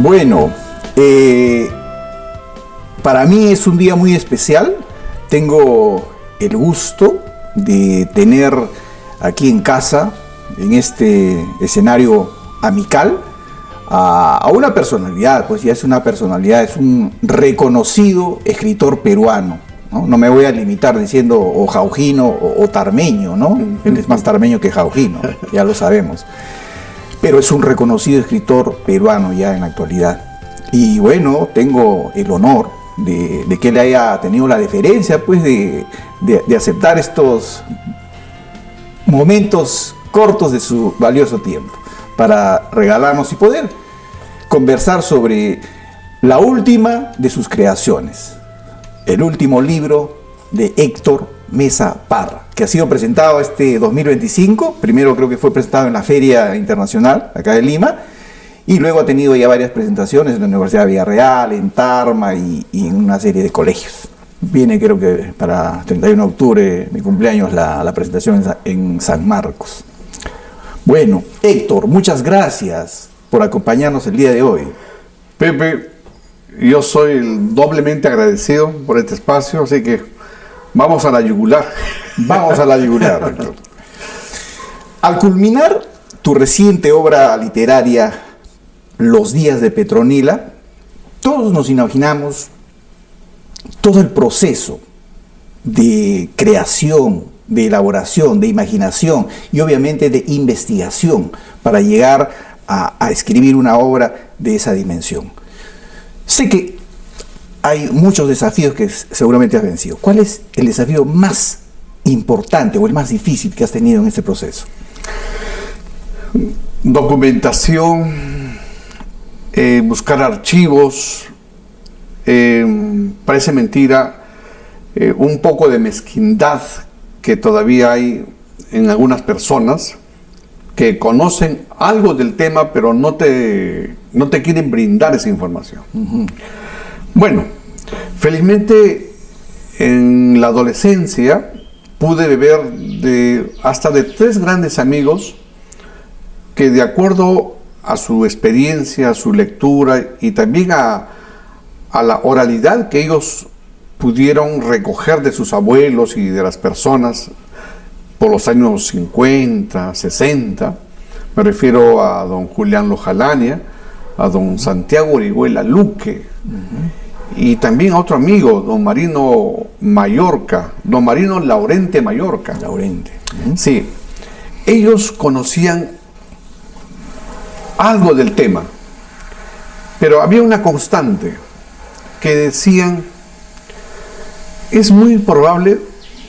Bueno, para mí es un día muy especial. Tengo el gusto de tener aquí en casa, en este escenario amical, a una personalidad, pues ya es una personalidad, es un reconocido escritor peruano, ¿no? No me voy a limitar diciendo o jaujino o tarmeño, ¿no? Él es más tarmeño que jaujino, ya lo sabemos. Pero es un reconocido escritor peruano ya en la actualidad. Y bueno, tengo el honor de que él haya tenido la deferencia, pues, de aceptar estos momentos cortos de su valioso tiempo para regalarnos y poder conversar sobre la última de sus creaciones, el último libro de Héctor Mesa Parra, que ha sido presentado este 2025. Primero creo que fue presentado en la Feria Internacional acá de Lima, y luego ha tenido ya varias presentaciones en la Universidad de Villarreal, en Tarma y en una serie de colegios. Viene, creo que para 31 de octubre, mi cumpleaños, la presentación en San Marcos. Bueno, Héctor, muchas gracias por acompañarnos el día de hoy. Pepe, yo soy doblemente agradecido por este espacio, así que vamos a la yugular. Vamos a la yugular, Héctor. Al culminar tu reciente obra literaria, Los días de Petronila, todos nos imaginamos todo el proceso de creación, de elaboración, de imaginación y obviamente de investigación para llegar a escribir una obra de esa dimensión. Sé que hay muchos desafíos que seguramente has vencido. ¿Cuál es el desafío más importante o el más difícil que has tenido en este proceso? Documentación, buscar archivos, parece mentira, un poco de mezquindad que todavía hay en algunas personas que conocen algo del tema, pero no te quieren brindar esa información. Uh-huh. Bueno, felizmente en la adolescencia pude beber hasta de 3 grandes amigos que, de acuerdo a su experiencia, a su lectura y también a la oralidad que ellos pudieron recoger de sus abuelos y de las personas por los años 50, 60, me refiero a don Julián Lojalania, a don Santiago Orihuela Luque, y también a otro amigo, don Marino Mallorca, don Marino Laurente Mallorca. Laurente. Sí, ellos conocían algo del tema, pero había una constante que decían: es muy probable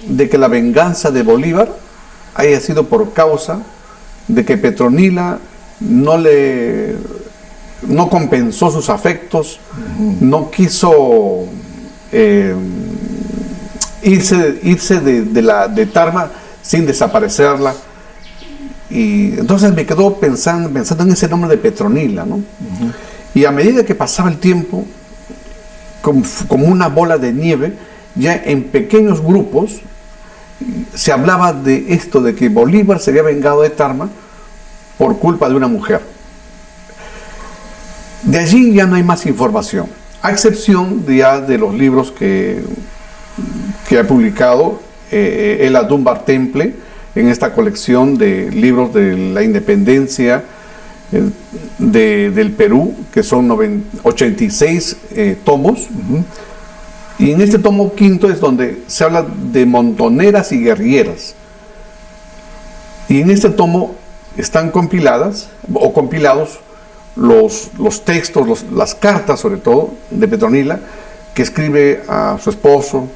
de que la venganza de Bolívar haya sido por causa de que Petronila no compensó sus afectos, no quiso irse de Tarma sin desaparecerla. Y entonces me quedó pensando en ese nombre de Petronila, ¿no? Uh-huh. Y a medida que pasaba el tiempo, como una bola de nieve, ya en pequeños grupos se hablaba de esto, de que Bolívar se había vengado de Tarma por culpa de una mujer. De allí ya no hay más información, a excepción de los libros que ha publicado Ela Dunbar Temple en esta colección de libros de la independencia del Perú, que son 86 tomos. Uh-huh. Y en este tomo quinto es donde se habla de montoneras y guerrilleras. Y en este tomo están compilados los textos, las cartas sobre todo, de Petronila, que escribe a su esposo,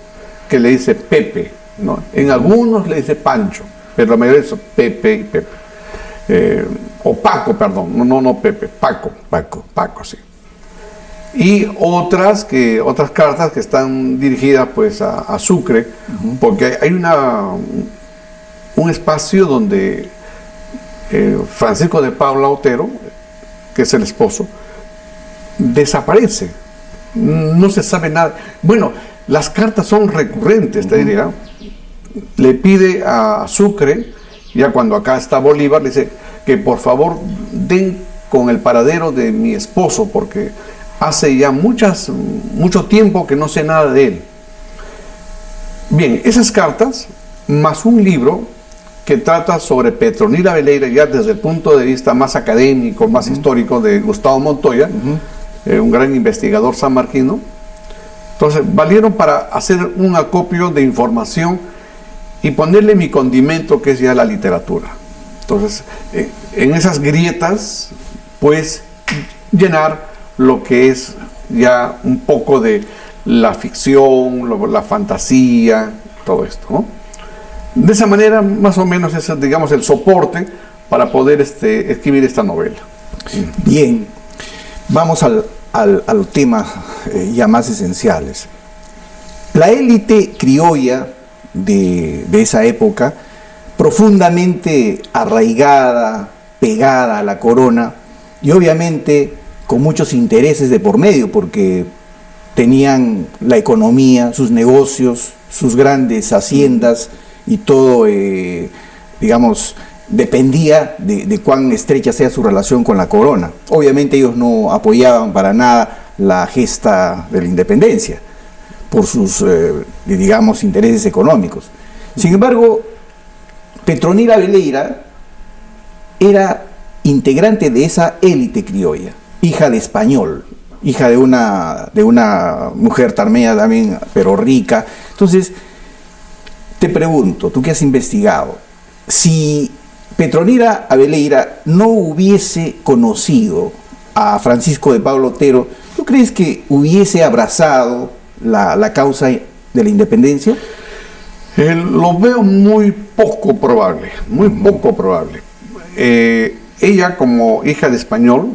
que le dice Pepe, ¿no? En algunos le dice Pancho, pero la mayoría es Pepe y Pepe. O Paco, perdón, no Pepe, Paco, sí. Y otras cartas que están dirigidas pues a Sucre, uh-huh, porque hay un espacio donde Francisco de Paula Otero, que es el esposo, desaparece, no se sabe nada. Bueno, las cartas son recurrentes, te diría. Le pide a Sucre, ya cuando acá está Bolívar, le dice que por favor den con el paradero de mi esposo, porque hace ya mucho tiempo que no sé nada de él. Bien, esas cartas, más un libro que trata sobre Petronila Abeleira, ya desde el punto de vista más académico, más histórico, de Gustavo Montoya, un gran investigador sanmarquino. Entonces, valieron para hacer un acopio de información y ponerle mi condimento, que es ya la literatura. Entonces, en esas grietas, pues, llenar lo que es ya un poco de la ficción, la fantasía, todo esto, ¿no? De esa manera, más o menos, es, digamos, el soporte para poder escribir esta novela. Bien, vamos a los temas ya más esenciales. La élite criolla de esa época, profundamente arraigada, pegada a la corona, y obviamente con muchos intereses de por medio, porque tenían la economía, sus negocios, sus grandes haciendas, y todo, digamos, dependía de cuán estrecha sea su relación con la corona. Obviamente ellos no apoyaban para nada la gesta de la independencia, por sus, digamos, intereses económicos. Sin embargo, Petronila Abeleira era integrante de esa élite criolla, hija de español, hija de una mujer tarmea también, pero rica. Entonces, te pregunto, tú que has investigado, si Petronila Abeleira no hubiese conocido a Francisco de Paula Otero, ¿tú crees que hubiese abrazado la causa de la independencia? Lo veo muy poco probable, muy poco probable. Ella, como hija de español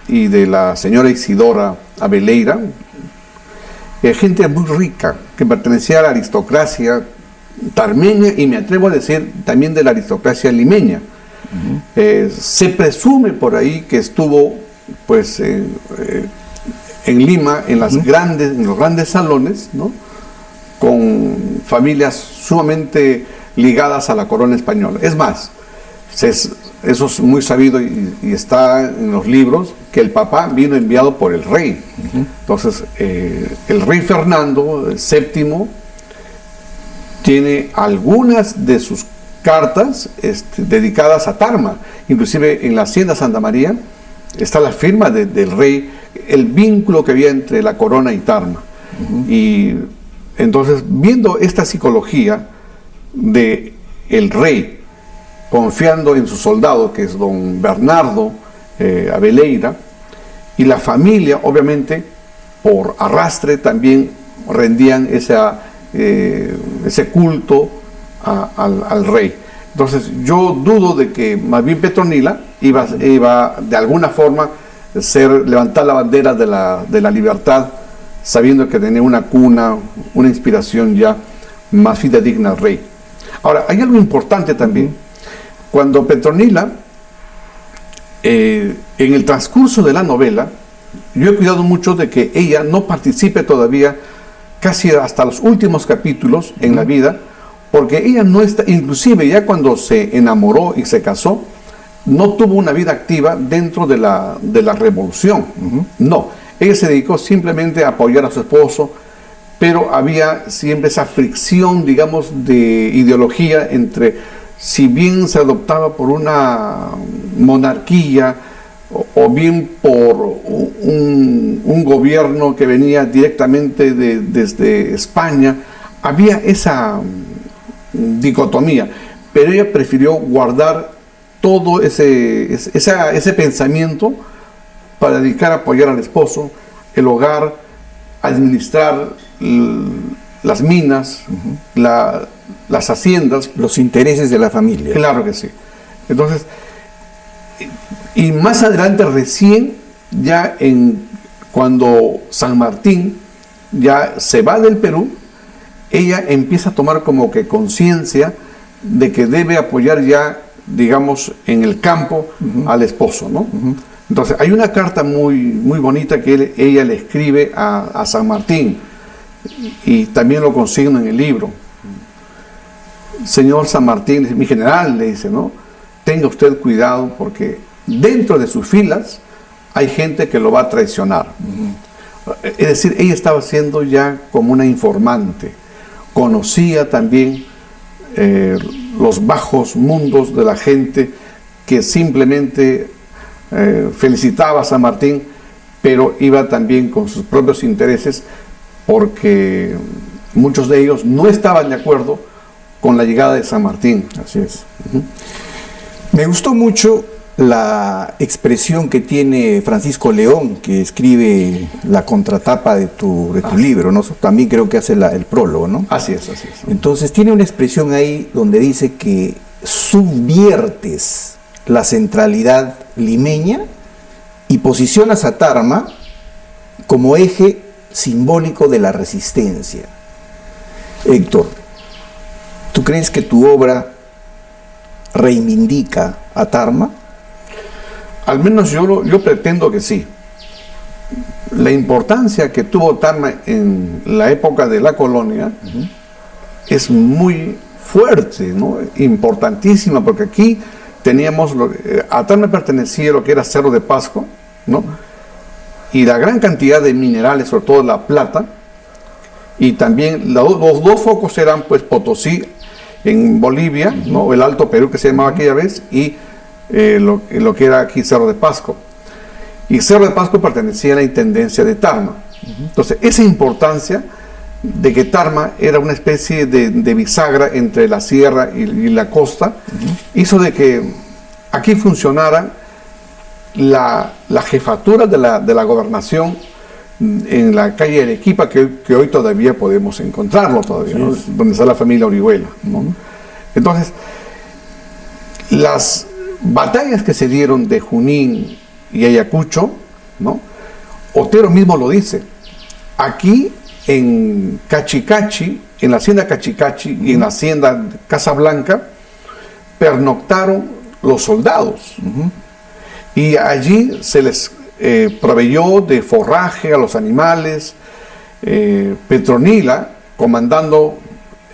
y de la señora Isidora Abeleira, gente muy rica, que pertenecía a la aristocracia tarmeña, y me atrevo a decir también de la aristocracia limeña. Se presume por ahí que estuvo, pues, en Lima, en los grandes salones, ¿no?, con familias sumamente ligadas a la corona española. Es más, eso es muy sabido y está en los libros, que el papá vino enviado por el rey. Entonces, el rey Fernando VII tiene algunas de sus cartas dedicadas a Tarma. Inclusive en la hacienda Santa María está la firma del rey, el vínculo que había entre la corona y Tarma. Y entonces, viendo esta psicología de el rey, confiando en su soldado, que es don Bernardo Abeleira, y la familia, obviamente, por arrastre también rendían ese culto al rey. Entonces, yo dudo de que más bien Petronila iba de alguna forma levantar la bandera de la libertad, sabiendo que tenía una cuna, una inspiración ya más fidedigna al rey. Ahora, hay algo importante también. Cuando Petronila, en el transcurso de la novela, yo he cuidado mucho de que ella no participe todavía casi hasta los últimos capítulos en la vida, porque ella no está, inclusive ya cuando se enamoró y se casó, no tuvo una vida activa dentro de la revolución. No, ella se dedicó simplemente a apoyar a su esposo, pero había siempre esa fricción, digamos, de ideología entre, si bien se adoptaba por una monarquía o bien por un gobierno que venía directamente desde España, había esa dicotomía, pero ella prefirió guardar todo ese pensamiento para dedicar a apoyar al esposo, el hogar, administrar las minas, las haciendas. Los intereses de la familia. Claro que sí. Entonces, y más adelante, recién, ya cuando San Martín ya se va del Perú, ella empieza a tomar como que conciencia de que debe apoyar ya, digamos, en el campo al esposo, ¿no? Entonces, hay una carta muy, muy bonita que ella le escribe a San Martín, y también lo consigna en el libro. Señor San Martín, mi general, le dice, ¿no?, tenga usted cuidado, porque dentro de sus filas hay gente que lo va a traicionar. Es decir, ella estaba siendo ya como una informante, conocía también los bajos mundos de la gente que simplemente felicitaba a San Martín, pero iba también con sus propios intereses, porque muchos de ellos no estaban de acuerdo con la llegada de San Martín. Así es. Me gustó mucho la expresión que tiene Francisco León, que escribe la contratapa de tu libro, ¿no? También creo que hace el prólogo, ¿no? Así es, así es. Entonces tiene una expresión ahí donde dice que subviertes la centralidad limeña y posicionas a Tarma como eje simbólico de la resistencia. Héctor, ¿tú crees que tu obra reivindica a Tarma? Al menos yo pretendo que sí. La importancia que tuvo Tarma en la época de la colonia es muy fuerte, ¿no? Importantísima, porque aquí teníamos, a Tarma pertenecía lo que era Cerro de Pasco, ¿no? Y la gran cantidad de minerales, sobre todo la plata, y también los dos focos eran pues Potosí en Bolivia, ¿no? El Alto Perú, que se llamaba aquella vez, y lo que era aquí Cerro de Pasco. Y Cerro de Pasco pertenecía a la intendencia de Tarma. Entonces, esa importancia de que Tarma era una especie de bisagra entre la sierra y la costa, hizo de que aquí funcionara la jefatura de la gobernación en la calle Arequipa, que hoy todavía podemos encontrarlo todavía, ¿no? Donde está la familia Orihuela, ¿no? Entonces, las batallas que se dieron de Junín y Ayacucho, ¿no? Otero mismo lo dice. Aquí en Cachicachi, en la hacienda Cachicachi y en la hacienda Casablanca, pernoctaron los soldados. Y allí se les proveyó de forraje a los animales. Petronila, comandando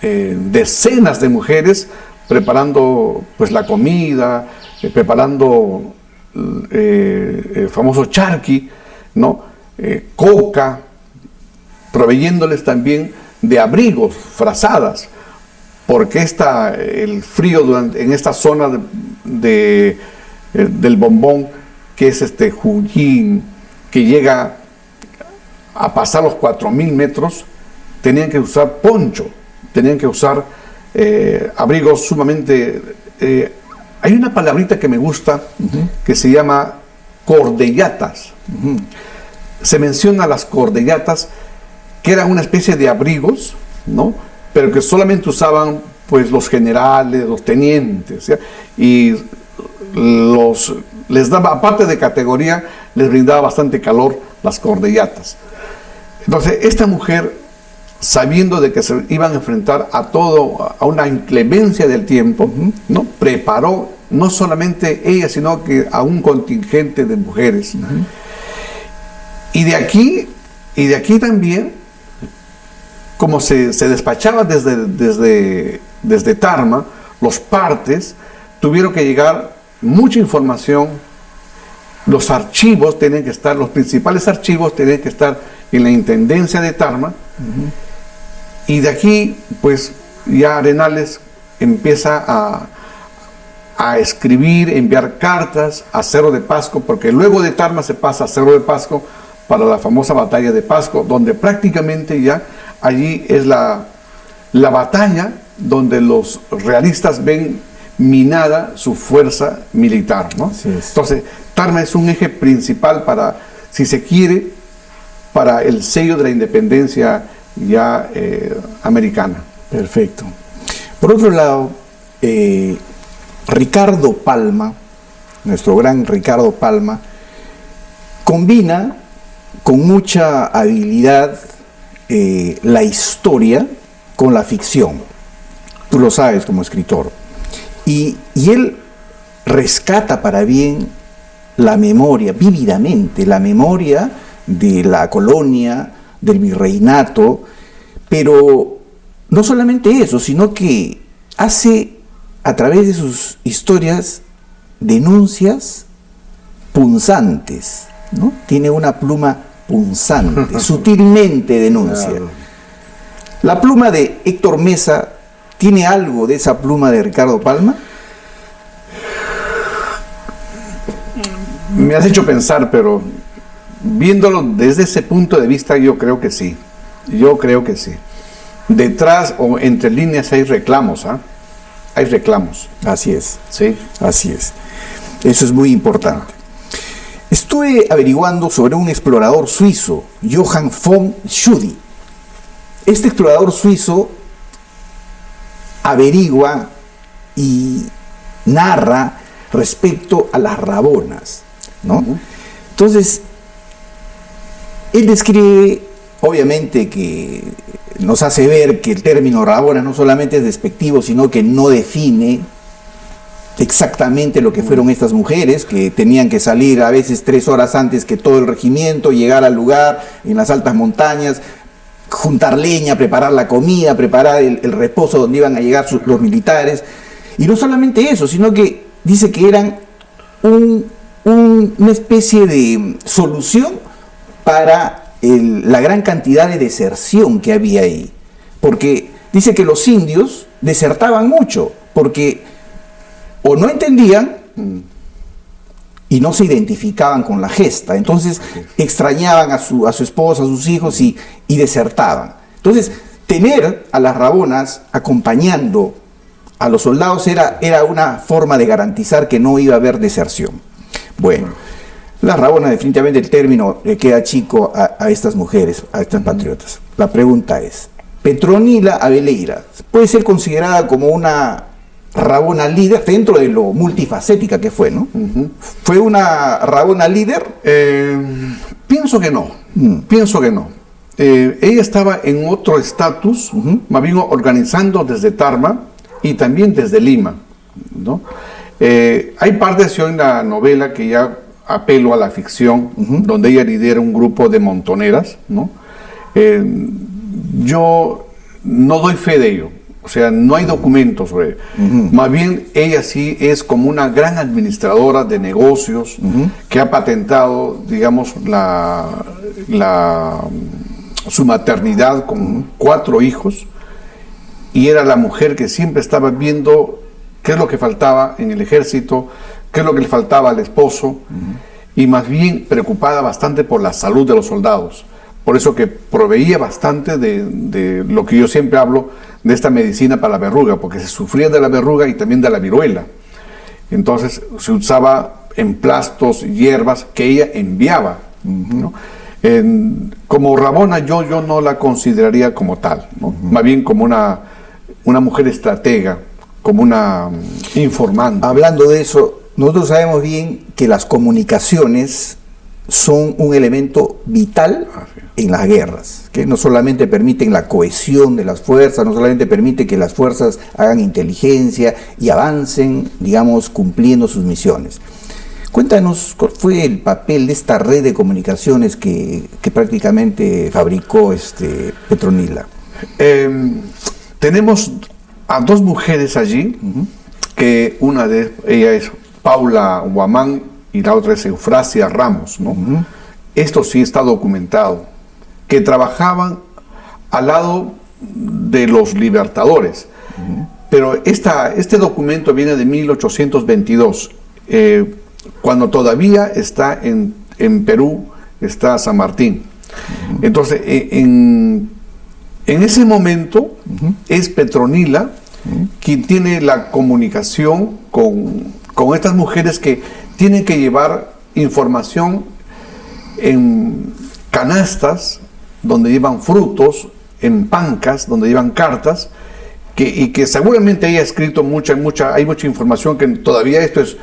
decenas de mujeres, preparando pues la comida, preparando el famoso charqui, ¿no? Coca, proveyéndoles también de abrigos, frazadas, porque el frío en esta zona del Bombón, que es Junín, que llega a pasar los 4.000 metros, tenían que usar poncho, tenían que usar abrigos sumamente... hay una palabrita que me gusta, que se llama cordellatas. Se menciona las cordellatas, que eran una especie de abrigos, ¿no? Pero que solamente usaban pues los generales, los tenientes, ¿sí? Y les daba, aparte de categoría, les brindaba bastante calor las cordellatas. Entonces, esta mujer, sabiendo de que se iban a enfrentar a una inclemencia del tiempo, ¿no? Preparó no solamente ella, sino que a un contingente de mujeres. Y de aquí también, como se despachaba desde Tarma, los partes tuvieron que llegar mucha información. Los archivos tienen que estar, los principales archivos tienen que estar en la intendencia de Tarma. Y de aquí, pues, ya Arenales empieza a escribir, enviar cartas a Cerro de Pasco, porque luego de Tarma se pasa a Cerro de Pasco para la famosa batalla de Pasco, donde prácticamente ya allí es la batalla donde los realistas ven minada su fuerza militar, ¿no? Entonces, Tarma es un eje principal para, si se quiere, para el sello de la independencia ya americana. Perfecto. Por otro lado, Ricardo Palma, nuestro gran Ricardo Palma, combina con mucha habilidad la historia con la ficción. Tú lo sabes como escritor. Y él rescata para bien la memoria, vívidamente, la memoria de la colonia, del virreinato, pero no solamente eso, sino que hace a través de sus historias denuncias punzantes, ¿no? Tiene una pluma punzante, sutilmente denuncia. Claro. La pluma de Héctor Mesa tiene algo de esa pluma de Ricardo Palma. Me has hecho pensar, pero viéndolo desde ese punto de vista, yo creo que sí. Yo creo que sí. Detrás o entre líneas hay reclamos, ¿ah? Hay reclamos. Así es. Sí. Así es. Eso es muy importante. Estuve averiguando sobre un explorador suizo, Johann von Schudi. Este explorador suizo averigua y narra respecto a las rabonas, ¿no? Entonces, él describe, obviamente, que nos hace ver que el término rabona no solamente es despectivo, sino que no define exactamente lo que fueron estas mujeres, que tenían que salir a veces 3 horas antes que todo el regimiento, llegar al lugar en las altas montañas, juntar leña, preparar la comida, preparar el reposo donde iban a llegar los militares. Y no solamente eso, sino que dice que eran una especie de solución para la gran cantidad de deserción que había ahí. Porque dice que los indios desertaban mucho, porque o no entendían y no se identificaban con la gesta, entonces extrañaban a su esposa, a sus hijos y desertaban. Entonces, tener a las rabonas acompañando a los soldados era una forma de garantizar que no iba a haber deserción. Bueno, las rabonas, definitivamente el término le queda chico a estas mujeres, a estas patriotas. La pregunta es, Petronila Abeleira puede ser considerada como una rabona líder dentro de lo multifacética que fue, ¿no? ¿Fue una rabona líder? Pienso que no. Pienso que no. Ella estaba en otro estatus, más bien organizando desde Tarma y también desde Lima, ¿no? Hay partes en la novela que ya apelo a la ficción, donde ella lidera un grupo de montoneras, ¿no? Yo no doy fe de ello. O sea, no hay documentos sobre ella. Más bien, ella sí es como una gran administradora de negocios que ha patentado, digamos, su maternidad con 4 hijos, y era la mujer que siempre estaba viendo qué es lo que faltaba en el ejército, qué es lo que le faltaba al esposo, y más bien preocupada bastante por la salud de los soldados. Por eso que proveía bastante de lo que yo siempre hablo, de esta medicina para la verruga, porque se sufría de la verruga y también de la viruela. Entonces se usaba emplastos, hierbas que ella enviaba, ¿no? Como rabona yo no la consideraría como tal, ¿no? Más bien como una mujer estratega, como una informante. Hablando de eso, nosotros sabemos bien que las comunicaciones son un elemento vital en las guerras, que no solamente permiten la cohesión de las fuerzas, no solamente permite que las fuerzas hagan inteligencia y avancen, digamos, cumpliendo sus misiones. Cuéntanos, ¿cuál fue el papel de esta red de comunicaciones que prácticamente fabricó Petronila? Tenemos a 2 mujeres allí, que una de ellas es Paula Guamán y la otra es Eufrasia Ramos, ¿no? Esto sí está documentado, que trabajaban al lado de los libertadores. Pero este documento viene de 1822, cuando todavía está en Perú, está San Martín. Entonces, en ese momento es Petronila quien tiene la comunicación con estas mujeres que tienen que llevar información en canastas donde llevan frutos, en pancas donde llevan cartas, y que seguramente ella ha escrito hay mucha información que todavía esto es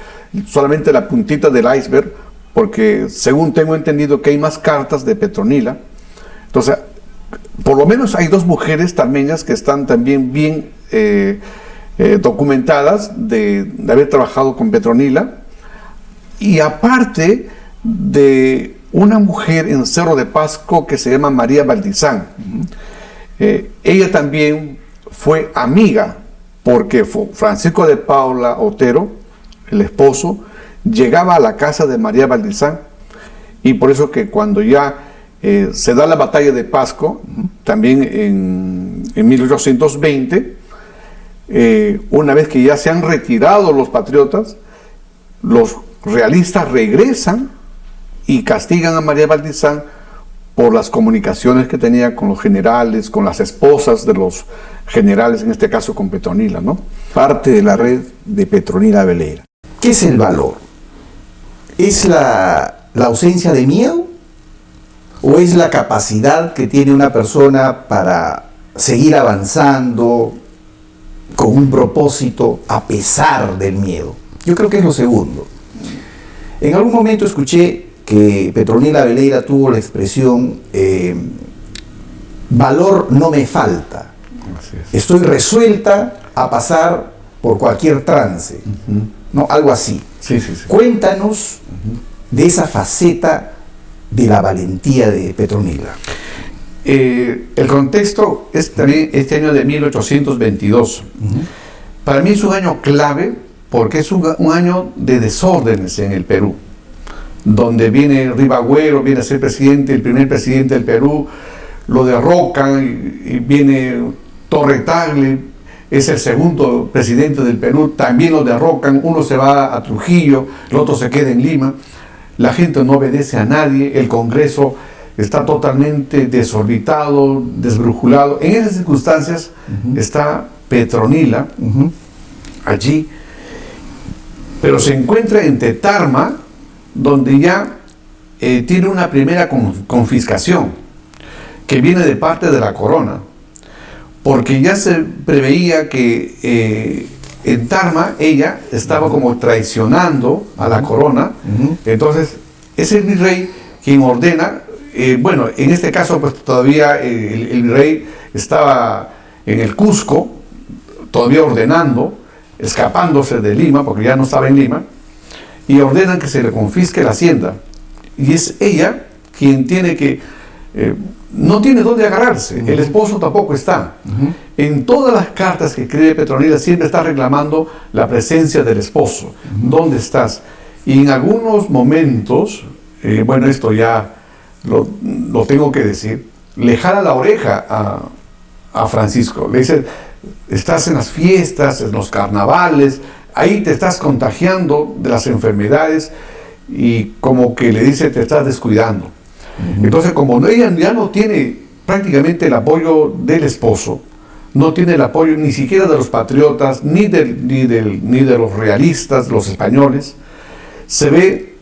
solamente la puntita del iceberg, porque según tengo entendido que hay más cartas de Petronila. Entonces, por lo menos hay 2 mujeres tarmeñas que están también bien documentadas de haber trabajado con Petronila, y aparte de una mujer en Cerro de Pasco que se llama María Valdizán. Ella también fue amiga, porque Francisco de Paula Otero, el esposo, llegaba a la casa de María Valdizán, y por eso que cuando ya se da la batalla de Pasco, también en 1820, una vez que ya se han retirado los patriotas, los realistas regresan y castigan a María Valdizán por las comunicaciones que tenía con los generales, con las esposas de los generales, en este caso con Petronila, ¿no? Parte de la red de Petronila Veleyra. ¿Qué es el valor? ¿Es la ausencia de miedo? ¿O es la capacidad que tiene una persona para seguir avanzando con un propósito a pesar del miedo? Yo creo que es lo segundo. En algún momento escuché que Petronila Veleyra tuvo la expresión valor no me falta. Estoy resuelta a pasar por cualquier trance, ¿no? Algo así. Sí, sí, sí. Cuéntanos de esa faceta de la valentía de Petronila. El contexto es también este año de 1822. Para mí es un año clave porque es un año de desórdenes en el Perú, donde viene Ribagüero, viene a ser presidente, el primer presidente del Perú, lo derrocan, y viene Torre Tagle, es el segundo presidente del Perú, también lo derrocan, uno se va a Trujillo, el otro se queda en Lima, la gente no obedece a nadie, el Congreso está totalmente desorbitado, desbrujulado. En esas circunstancias está Petronila allí, pero se encuentra en Tetarma, donde ya tiene una primera confiscación que viene de parte de la corona, porque ya se preveía que en Tarma ella estaba como traicionando a la corona. Entonces es el virrey quien ordena, bueno, en este caso pues todavía el virrey estaba en el Cusco, todavía ordenando, escapándose de Lima, porque ya no estaba en Lima, y ordenan que se le confisque la hacienda. Y es ella quien tiene que... no tiene dónde agarrarse, el esposo tampoco está. En todas las cartas que escribe Petronila siempre está reclamando la presencia del esposo. ¿Dónde estás? Y en algunos momentos, bueno, esto ya lo tengo que decir, le jala la oreja a Francisco. Le dice, estás en las fiestas, en los carnavales, ahí te estás contagiando de las enfermedades, y como que le dice, te estás descuidando. Entonces, como ella ya no tiene prácticamente el apoyo del esposo, no tiene el apoyo ni siquiera de los patriotas, ni de los realistas, los españoles, se ve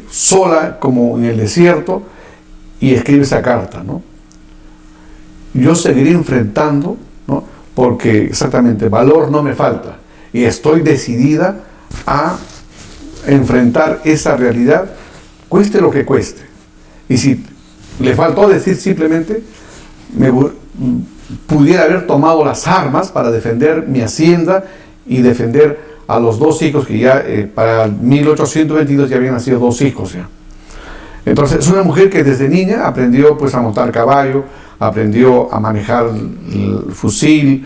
sola como en el desierto, y escribe esa carta, ¿no? Yo seguiré enfrentando, ¿no? Porque exactamente valor no me falta, y estoy decidida a enfrentar esa realidad, cueste lo que cueste. Y si le faltó decir simplemente, pudiera haber tomado las armas para defender mi hacienda y defender a los dos hijos que ya para 1822 ya habían nacido dos hijos ya. Entonces es una mujer que desde niña aprendió pues a montar caballo, aprendió a manejar el fusil,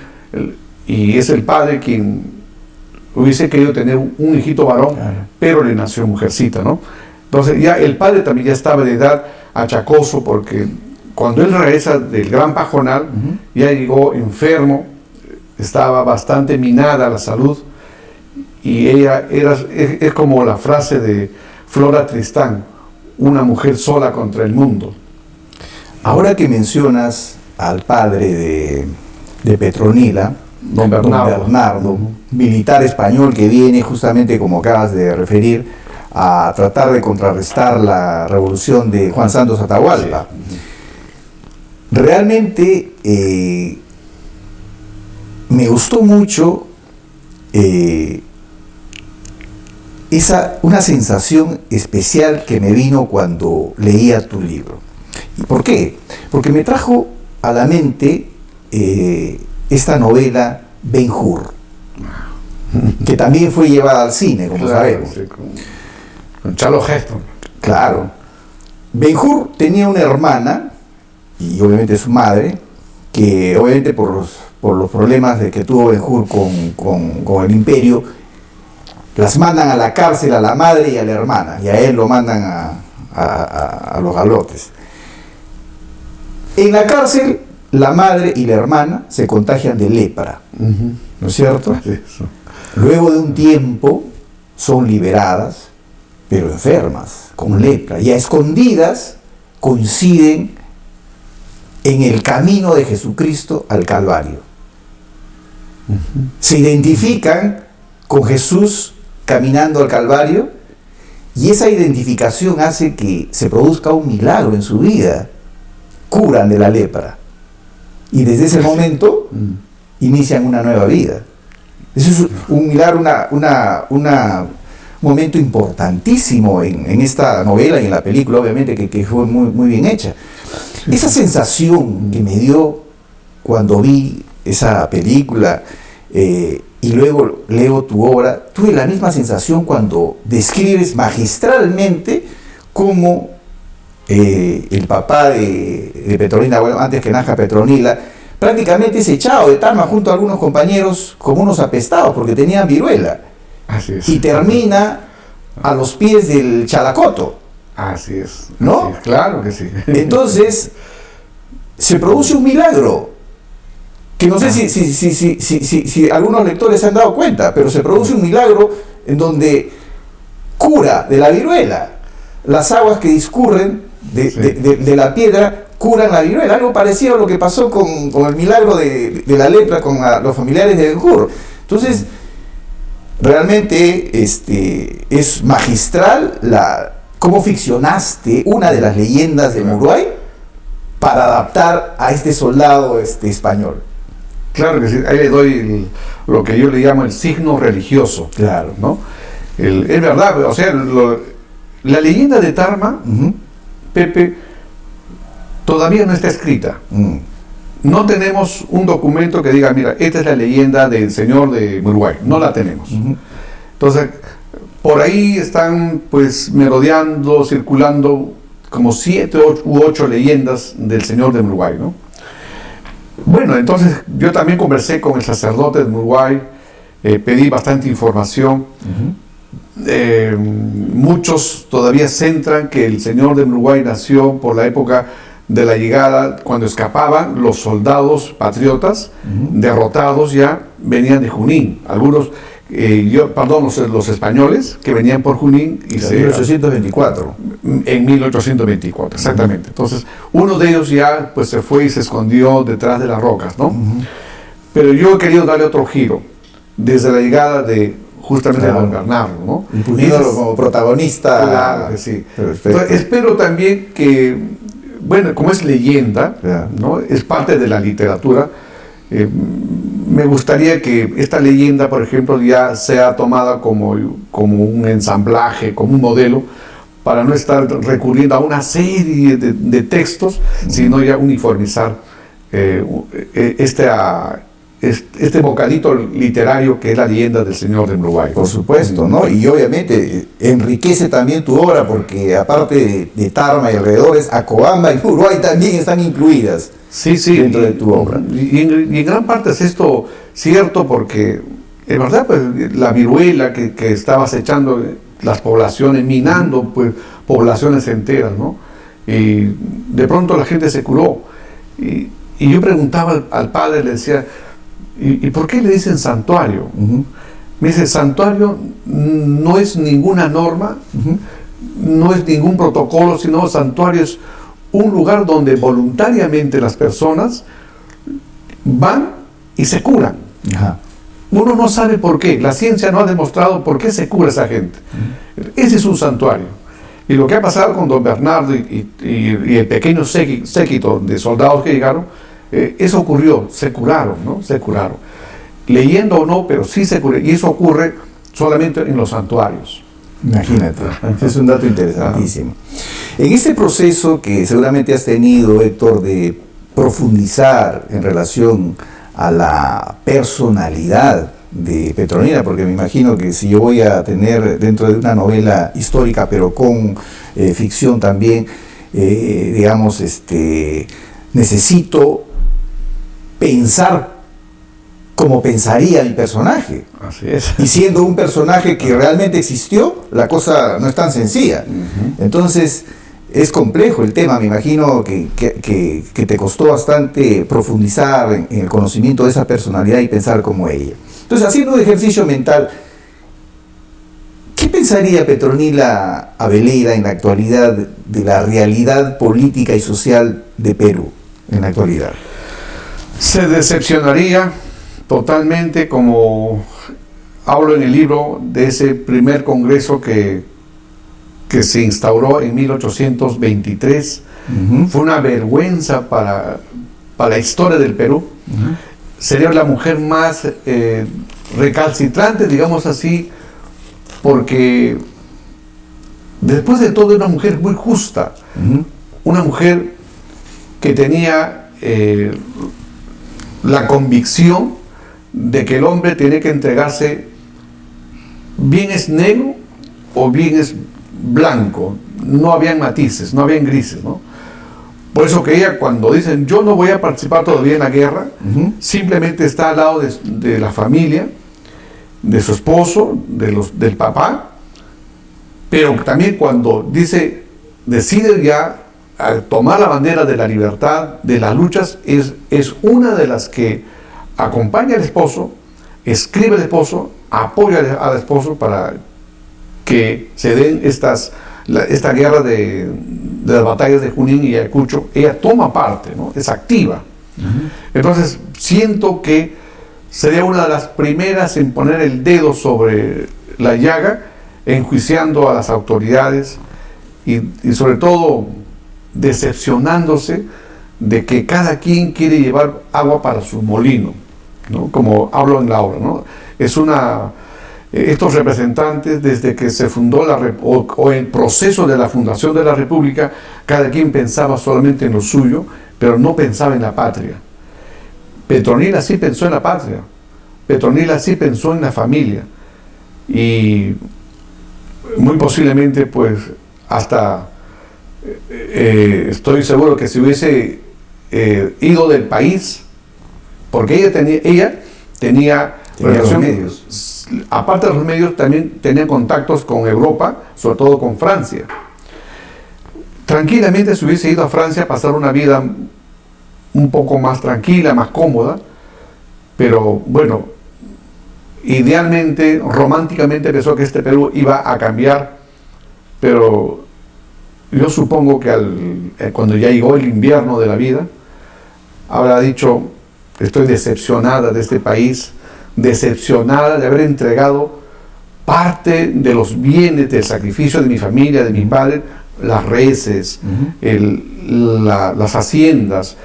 y es el padre quien hubiese querido tener un hijito varón, pero le nació mujercita, ¿no? Entonces ya el padre también ya estaba de edad achacoso, porque cuando él regresa del Gran Pajonal ya llegó enfermo, estaba bastante minada la salud, y ella es como la frase de Flora Tristán, una mujer sola contra el mundo. Ahora que mencionas al padre de Petronila, don Bernardo, militar español que viene justamente, como acabas de referir, a tratar de contrarrestar la revolución de Juan Santos Atahualpa. Realmente me gustó mucho una sensación especial que me vino cuando leía tu libro. ¿Y por qué? Porque me trajo a la mente esta novela Ben-Hur, que también fue llevada al cine, como sabemos. Sí, con Charlton Heston. Claro. Ben-Hur tenía una hermana, y obviamente su madre, que obviamente por los problemas que tuvo Ben-Hur con el imperio, las mandan a la cárcel a la madre y a la hermana, y a él lo mandan a los galotes. En la cárcel, la madre y la hermana se contagian de lepra, ¿no es cierto? Eso. Luego de un tiempo son liberadas, pero enfermas, con lepra, y a escondidas coinciden en el camino de Jesucristo al Calvario. Se identifican con Jesús caminando al Calvario, y esa identificación hace que se produzca un milagro en su vida. Curan de la lepra, y desde ese momento inician una nueva vida. Eso es un milagro, un momento importantísimo en esta novela y en la película, obviamente, que fue muy bien hecha. Esa sensación que me dio cuando vi esa película y luego leo tu obra, tuve la misma sensación cuando describes magistralmente cómo el papá de Petronila, bueno, antes que nazca Petronila, prácticamente es echado de Tarma junto a algunos compañeros como unos apestados porque tenían viruela. Así es. Y termina a los pies del Chalacoto. Así es. ¿No? Así es, claro que sí. Entonces, se produce un milagro, que no sé si algunos lectores se han dado cuenta, pero se produce un milagro en donde cura de la viruela. Las aguas que discurren de la piedra curan la viruela, algo parecido a lo que pasó con el milagro de la lepra con los familiares de Ben-Hur. Entonces, realmente es magistral cómo ficcionaste una de las leyendas de Muruay para adaptar a este soldado español. Claro que sí, ahí le doy lo que yo le llamo el signo religioso. Claro. ¿No? Es verdad, o sea, la leyenda de Tarma, Pepe, todavía no está escrita. No tenemos un documento que diga, mira, esta es la leyenda del señor de Uruguay. No la tenemos. Entonces, por ahí están pues merodeando, circulando como 7 u 8 leyendas del señor de Uruguay, ¿no? Bueno, entonces yo también conversé con el sacerdote de Uruguay, pedí bastante información. Muchos todavía centran que el señor de Uruguay nació por la época de la llegada, cuando escapaban los soldados patriotas, derrotados ya, venían de Junín. Algunos, los españoles que venían por Junín. En 1824. En 1824, exactamente. Entonces, uno de ellos ya pues se fue y se escondió detrás de las rocas, ¿no? Pero yo he querido darle otro giro, desde la llegada de justamente de don Bernardo, ¿no? Y poniéndolo como protagonista. Claro que sí. Entonces, espero también que, bueno, como es leyenda, ¿no? Es parte de la literatura, me gustaría que esta leyenda, por ejemplo, ya sea tomada como un ensamblaje, como un modelo, para no estar recurriendo a una serie de textos, sino ya uniformizar este bocadito literario que es la leyenda del señor de Uruguay. Por supuesto, ¿no? Y obviamente enriquece también tu obra, porque aparte de Tarma y alrededores, Acobamba y Uruguay también están incluidas dentro de tu obra. Y en gran parte es esto cierto, porque es verdad, pues, la viruela que estaba acechando las poblaciones, minando pues poblaciones enteras, ¿no? Y de pronto la gente se curó. Y yo preguntaba al padre, le decía, ¿y por qué le dicen santuario? Me dice, santuario no es ninguna norma, no es ningún protocolo, sino santuario es un lugar donde voluntariamente las personas van y se curan. Uno no sabe por qué, la ciencia no ha demostrado por qué se cura esa gente. Ese es un santuario. Y lo que ha pasado con don Bernardo y el pequeño séquito de soldados que llegaron, eso ocurrió, se curaron, ¿no? Se curaron. Leyendo o no, pero sí se curaron. Y eso ocurre solamente en los santuarios. Imagínate, ese es un dato interesantísimo. En ese proceso que seguramente has tenido, Héctor, de profundizar en relación a la personalidad de Petronila, porque me imagino que si yo voy a tener dentro de una novela histórica, pero con ficción también, necesito pensar como pensaría mi personaje. Así es. Y siendo un personaje que realmente existió, la cosa no es tan sencilla. Entonces, es complejo el tema. Me imagino que te costó bastante profundizar en el conocimiento de esa personalidad y pensar como ella. Entonces, haciendo un ejercicio mental, ¿qué pensaría Petronila Abeleira en la actualidad de la realidad política y social de Perú en la actualidad? Se decepcionaría totalmente, como hablo en el libro, de ese primer congreso que se instauró en 1823. Fue una vergüenza para la historia del Perú. Sería la mujer más recalcitrante, digamos así, porque después de todo era una mujer muy justa, una mujer que tenía la convicción de que el hombre tiene que entregarse, bien es negro o bien es blanco, no habían matices, no habían grises, ¿no? Por eso que ella, cuando dicen yo no voy a participar todavía en la guerra, simplemente está al lado de la familia, de su esposo, del papá, pero también cuando decide ya a tomar la bandera de la libertad, de las luchas, es una de las que acompaña al esposo, escribe al esposo, apoya al esposo para que se den esta guerra de las batallas de Junín y Ayacucho. Ella toma parte, ¿no? Es activa. Entonces siento que sería una de las primeras en poner el dedo sobre la llaga, enjuiciando a las autoridades y sobre todo decepcionándose de que cada quien quiere llevar agua para su molino, ¿no? Como hablo en la obra, ¿no? Estos representantes, desde que se fundó o el proceso de la fundación de la República, cada quien pensaba solamente en lo suyo, pero no pensaba en la patria. Petronila sí pensó en la patria, Petronila sí pensó en la familia, y muy posiblemente pues hasta estoy seguro que si hubiese ido del país, porque ella tenía relación, los medios. Aparte de los medios, también tenía contactos con Europa, sobre todo con Francia. Tranquilamente se hubiese ido a Francia a pasar una vida un poco más tranquila, más cómoda, pero bueno, idealmente, románticamente pensó que este Perú iba a cambiar, pero yo supongo que cuando ya llegó el invierno de la vida, habrá dicho: estoy decepcionada de este país, decepcionada de haber entregado parte de los bienes del sacrificio de mi familia, de mi padre, las reses, las haciendas,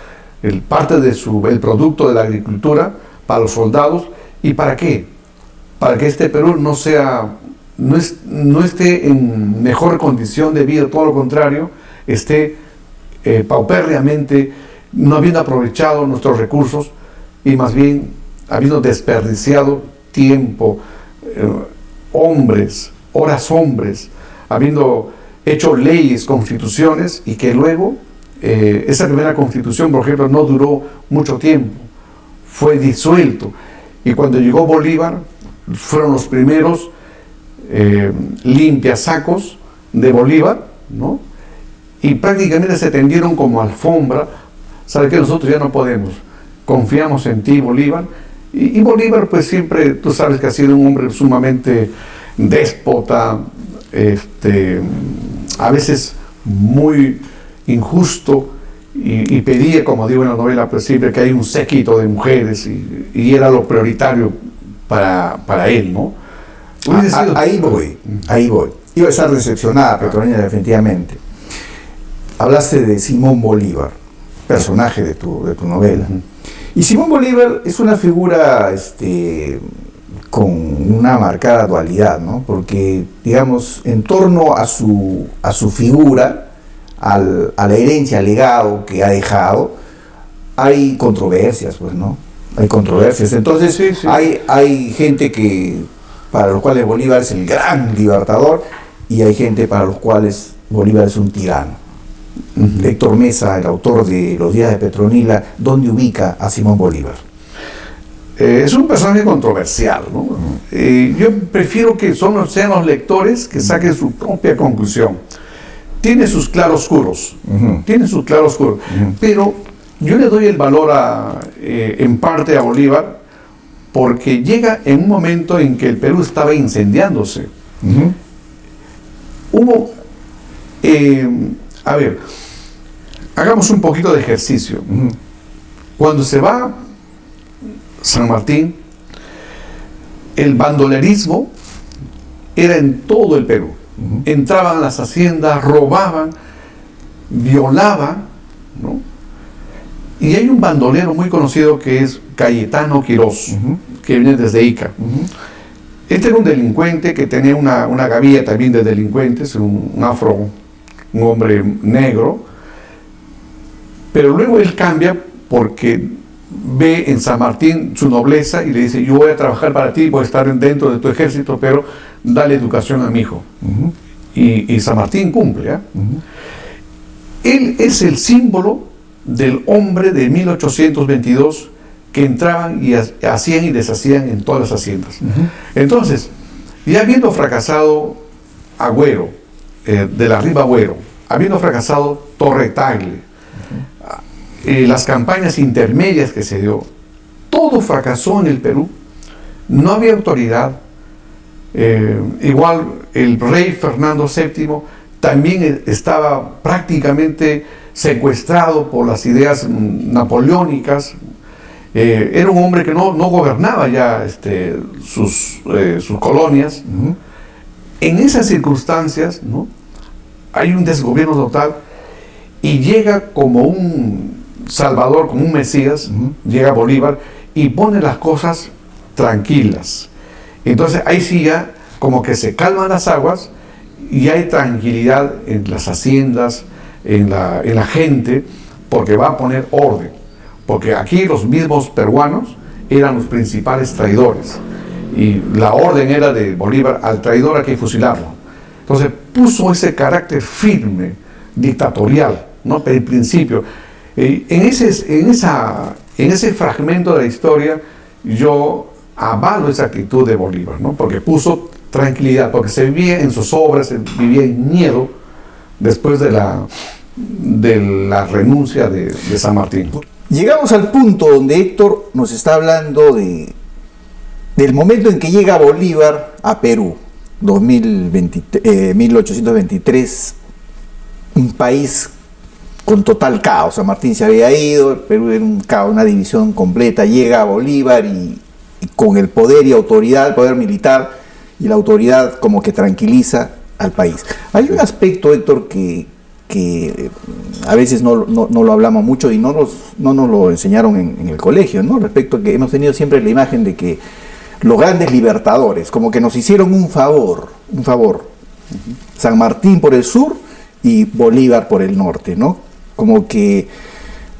parte del producto de la agricultura para los soldados. ¿Y para qué? Para que este Perú no esté en mejor condición de vida, todo lo contrario, esté paupérrimamente, no habiendo aprovechado nuestros recursos y más bien habiendo desperdiciado tiempo, hombres, habiendo hecho leyes, constituciones, y que luego esa primera constitución, por ejemplo, no duró mucho tiempo, fue disuelto, y cuando llegó Bolívar fueron los primeros limpiasacos de Bolívar, ¿no? Y prácticamente se tendieron como alfombra. ¿Sabe qué? Nosotros ya no podemos, confiamos en ti, Bolívar. Y Bolívar, pues siempre, tú sabes que ha sido un hombre sumamente déspota, a veces muy injusto, y pedía, como digo en la novela, pues siempre que hay un séquito de mujeres, y era lo prioritario para él, ¿no? Ahí voy. Iba a estar decepcionada, Petronila, definitivamente. Hablaste de Simón Bolívar, personaje de tu novela. Y Simón Bolívar es una figura con una marcada dualidad, ¿no? Porque, digamos, en torno a su figura, a la herencia, al legado que ha dejado, hay controversias, pues, ¿no? Hay controversias. Entonces, sí. Hay gente para los cuales Bolívar es el gran libertador, y hay gente para los cuales Bolívar es un tirano. Héctor Mesa, el autor de Los días de Petronila, ¿dónde ubica a Simón Bolívar? Es un personaje controversial, ¿no? Yo prefiero que sean los lectores que saquen su propia conclusión. Tiene sus claroscuros, pero yo le doy el valor en parte a Bolívar, porque llega en un momento en que el Perú estaba incendiándose. Hubo, a ver, hagamos un poquito de ejercicio. Cuando se va San Martín, el bandolerismo era en todo el Perú. Entraban a las haciendas, robaban, violaban, ¿no? Y hay un bandolero muy conocido que es Cayetano Quirós, que viene desde Ica. Este era un delincuente que tenía una gavilla también de delincuentes, un hombre negro, pero luego él cambia porque ve en San Martín su nobleza y le dice: yo voy a trabajar para ti, voy a estar dentro de tu ejército, pero dale educación a mi hijo. Y San Martín cumple. Él es el símbolo del hombre de 1822 que entraban y hacían y deshacían en todas las haciendas. Entonces, ya habiendo fracasado Agüero, de la Riva Agüero, habiendo fracasado Torre Tagle, las campañas intermedias que se dio, todo fracasó en el Perú. No había autoridad. Igual el rey Fernando VII también estaba prácticamente secuestrado por las ideas napoleónicas. Era un hombre que no gobernaba ya sus colonias. En esas circunstancias, ¿no?, hay un desgobierno total y llega como un Salvador, como un Mesías, llega Bolívar y pone las cosas tranquilas. Entonces ahí sí ya como que se calman las aguas y hay tranquilidad en las haciendas, en la gente, porque va a poner orden. Porque aquí los mismos peruanos eran los principales traidores. Y la orden era de Bolívar: al traidor hay que fusilarlo. Entonces puso ese carácter firme, dictatorial, ¿no? Pero en principio, en ese fragmento de la historia, yo avalo esa actitud de Bolívar, ¿no? Porque puso tranquilidad, porque se vivía en zozobra, se vivía en miedo después de la renuncia de San Martín. Llegamos al punto donde Héctor nos está hablando del momento en que llega Bolívar a Perú, 1823, un país con total caos. San Martín se había ido, el Perú era un caos, una división completa. Llega Bolívar y con el poder y autoridad, el poder militar y la autoridad, como que tranquiliza al país. Hay un aspecto, Héctor, que a veces no lo hablamos mucho y no nos lo enseñaron en el colegio, ¿no? Respecto a que hemos tenido siempre la imagen de que los grandes libertadores, como que nos hicieron un favor. San Martín por el sur y Bolívar por el norte, ¿no? Como que,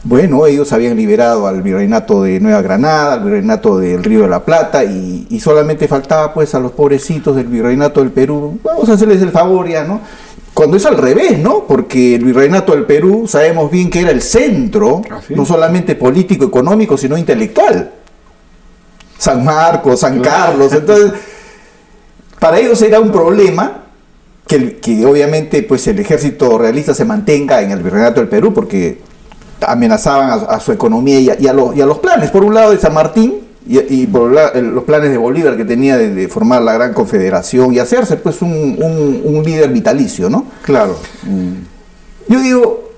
bueno, ellos habían liberado al virreinato de Nueva Granada, al virreinato del Río de la Plata, y solamente faltaba pues a los pobrecitos del virreinato del Perú, vamos a hacerles el favor ya, ¿no? Cuando es al revés, ¿no? Porque el virreinato del Perú sabemos bien que era el centro, no solamente político, económico, sino intelectual. San Marcos, San Carlos, entonces para ellos era un problema que obviamente pues el ejército realista se mantenga en el virreinato del Perú, porque amenazaban a su economía y a los planes, por un lado de San Martín y por los planes de Bolívar, que tenía de formar la gran confederación y hacerse pues un líder vitalicio, ¿no? Claro. Yo digo,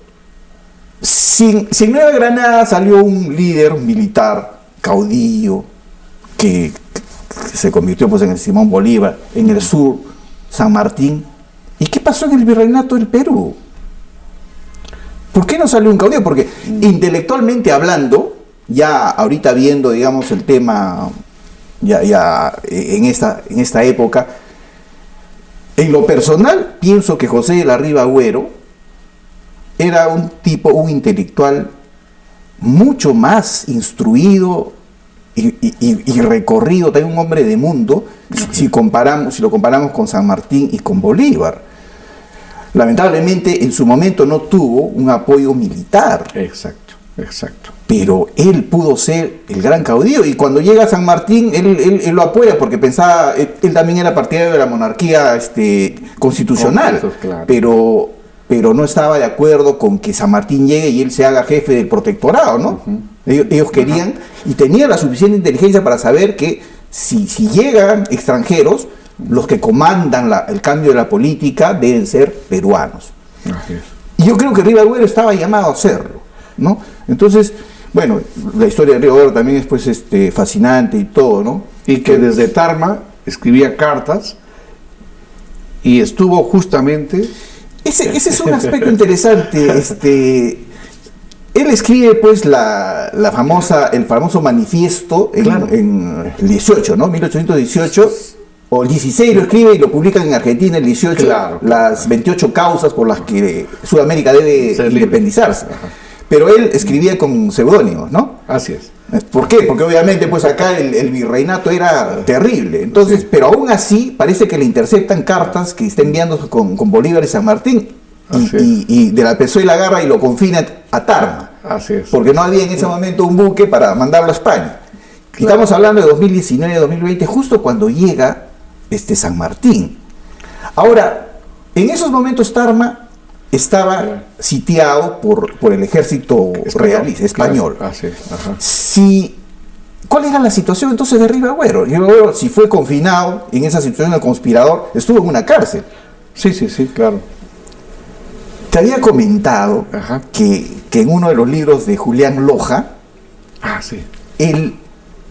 si en Nueva Granada salió un líder militar, caudillo, que se convirtió pues en el Simón Bolívar, en el sur, San Martín, ¿y qué pasó en el virreinato del Perú? ¿Por qué no salió un caudillo? Porque intelectualmente hablando, ya ahorita viendo, digamos, el tema ya en esta época, en lo personal pienso que José de la Riva Agüero era un intelectual mucho más instruido y recorrido, también un hombre de mundo, si lo comparamos con San Martín y con Bolívar. Lamentablemente en su momento no tuvo un apoyo militar. Exacto. Exacto. Pero él pudo ser el gran caudillo, y cuando llega a San Martín, él lo apoya porque pensaba, él también era partidario de la monarquía constitucional, Claro. pero no estaba de acuerdo con que San Martín llegue y él se haga jefe del protectorado, ¿no? Ellos querían, y tenía la suficiente inteligencia para saber que si llegan extranjeros, los que comandan el cambio de la política deben ser peruanos. Así es. Y yo creo que Riva Agüero estaba llamado a hacerlo, ¿no? Entonces, bueno, la historia de Riva Agüero también es pues fascinante y todo, ¿no? Y que desde Tarma escribía cartas y estuvo justamente... Ese es un aspecto interesante. Él escribe pues el famoso manifiesto Claro. en el 18, ¿no? 1818, o el 16 lo escribe y lo publican en Argentina el 18, Claro. las 28 causas por las que Sudamérica debe Ser libre. independizarse. Ajá. Pero él escribía con seudónimos, ¿no? Así es. ¿Por qué? Porque obviamente pues acá el virreinato era terrible. Entonces, Sí. pero aún así parece que le interceptan cartas que está enviando con Bolívar y San Martín, Así es. y de la PSOE la agarra y lo confina a Tarma, Así es. porque no había en ese momento un buque para mandarlo a España. Y estamos hablando de 2019, 2020, justo cuando llega San Martín. Ahora, en esos momentos Tarma estaba sitiado por el ejército realista español. Claro. Así es. Ajá. ¿Cuál era la situación entonces de Riva Agüero? Riva Agüero, si fue confinado en esa situación de conspirador, estuvo en una cárcel. Sí, claro. Te había comentado Ajá. que en uno de los libros de Julián Loja, Sí. él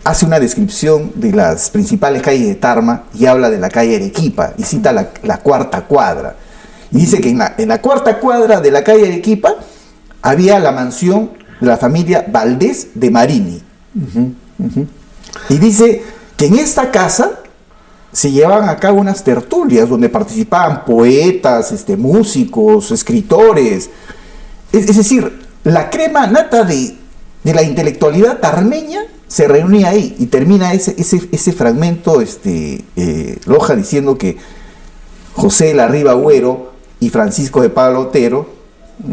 hace una descripción de las principales calles de Tarma y habla de la calle Arequipa y cita la cuarta cuadra. Y dice que en la cuarta cuadra de la calle Arequipa había la mansión de la familia Valdés de Marini. Y dice que en esta casa se llevaban a cabo unas tertulias donde participaban poetas, músicos, escritores. Es decir, la crema nata de la intelectualidad tarmeña se reunía ahí, y termina ese fragmento Loja diciendo que José de la Riva Agüero y Francisco de Pablo Otero,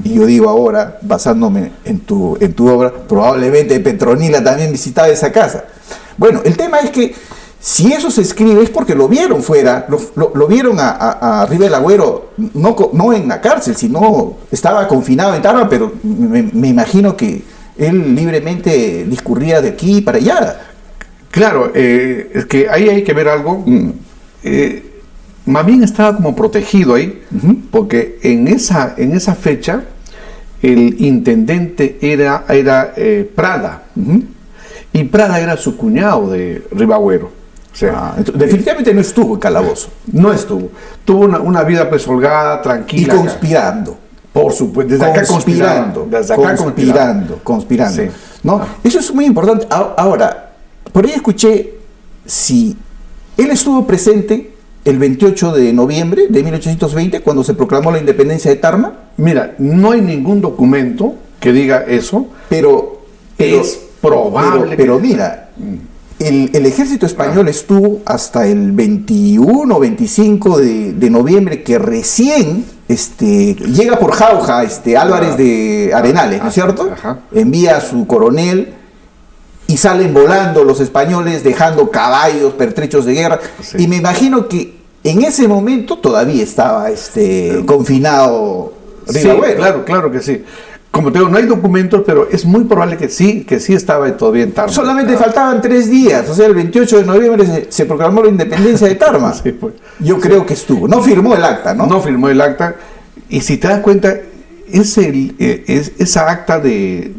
y yo digo ahora, basándome en tu obra, probablemente Petronila también visitaba esa casa. Bueno, el tema es que si eso se escribe es porque lo vieron fuera, lo vieron a Riva del Agüero, no en la cárcel, sino estaba confinado en Tarma, pero me imagino que él libremente discurría de aquí para allá. Claro, es que ahí hay que ver algo. Más bien estaba como protegido ahí, porque en esa fecha el intendente era Prada, y Prada era su cuñado de Riva Agüero. O sea, definitivamente no estuvo en calabozo. no estuvo. Tuvo una vida pues holgada, tranquila. Y conspirando. Por supuesto, desde acá conspirando. Conspirando. Sí. ¿No? Eso es muy importante. Ahora, por ahí escuché si él estuvo presente el 28 de noviembre de 1820, cuando se proclamó la independencia de Tarma. Mira, no hay ningún documento que diga eso, pero es probable. Pero mira, el ejército español estuvo hasta el 21 o 25 de noviembre, que recién llega por Jauja Álvarez de Arenales, ¿no es cierto? Ajá. Envía a su coronel y salen volando los españoles dejando caballos, pertrechos de guerra. Sí. Y me imagino que en ese momento todavía estaba confinado Riva Agüero. Claro que sí. Como te digo, no hay documentos, pero es muy probable que sí estaba todavía en Tarma. Solamente faltaban 3 días, o sea, el 28 de noviembre se proclamó la independencia de Tarma. Sí, pues. Yo creo que estuvo. No firmó el acta, ¿no? No firmó el acta. Y si te das cuenta, esa acta de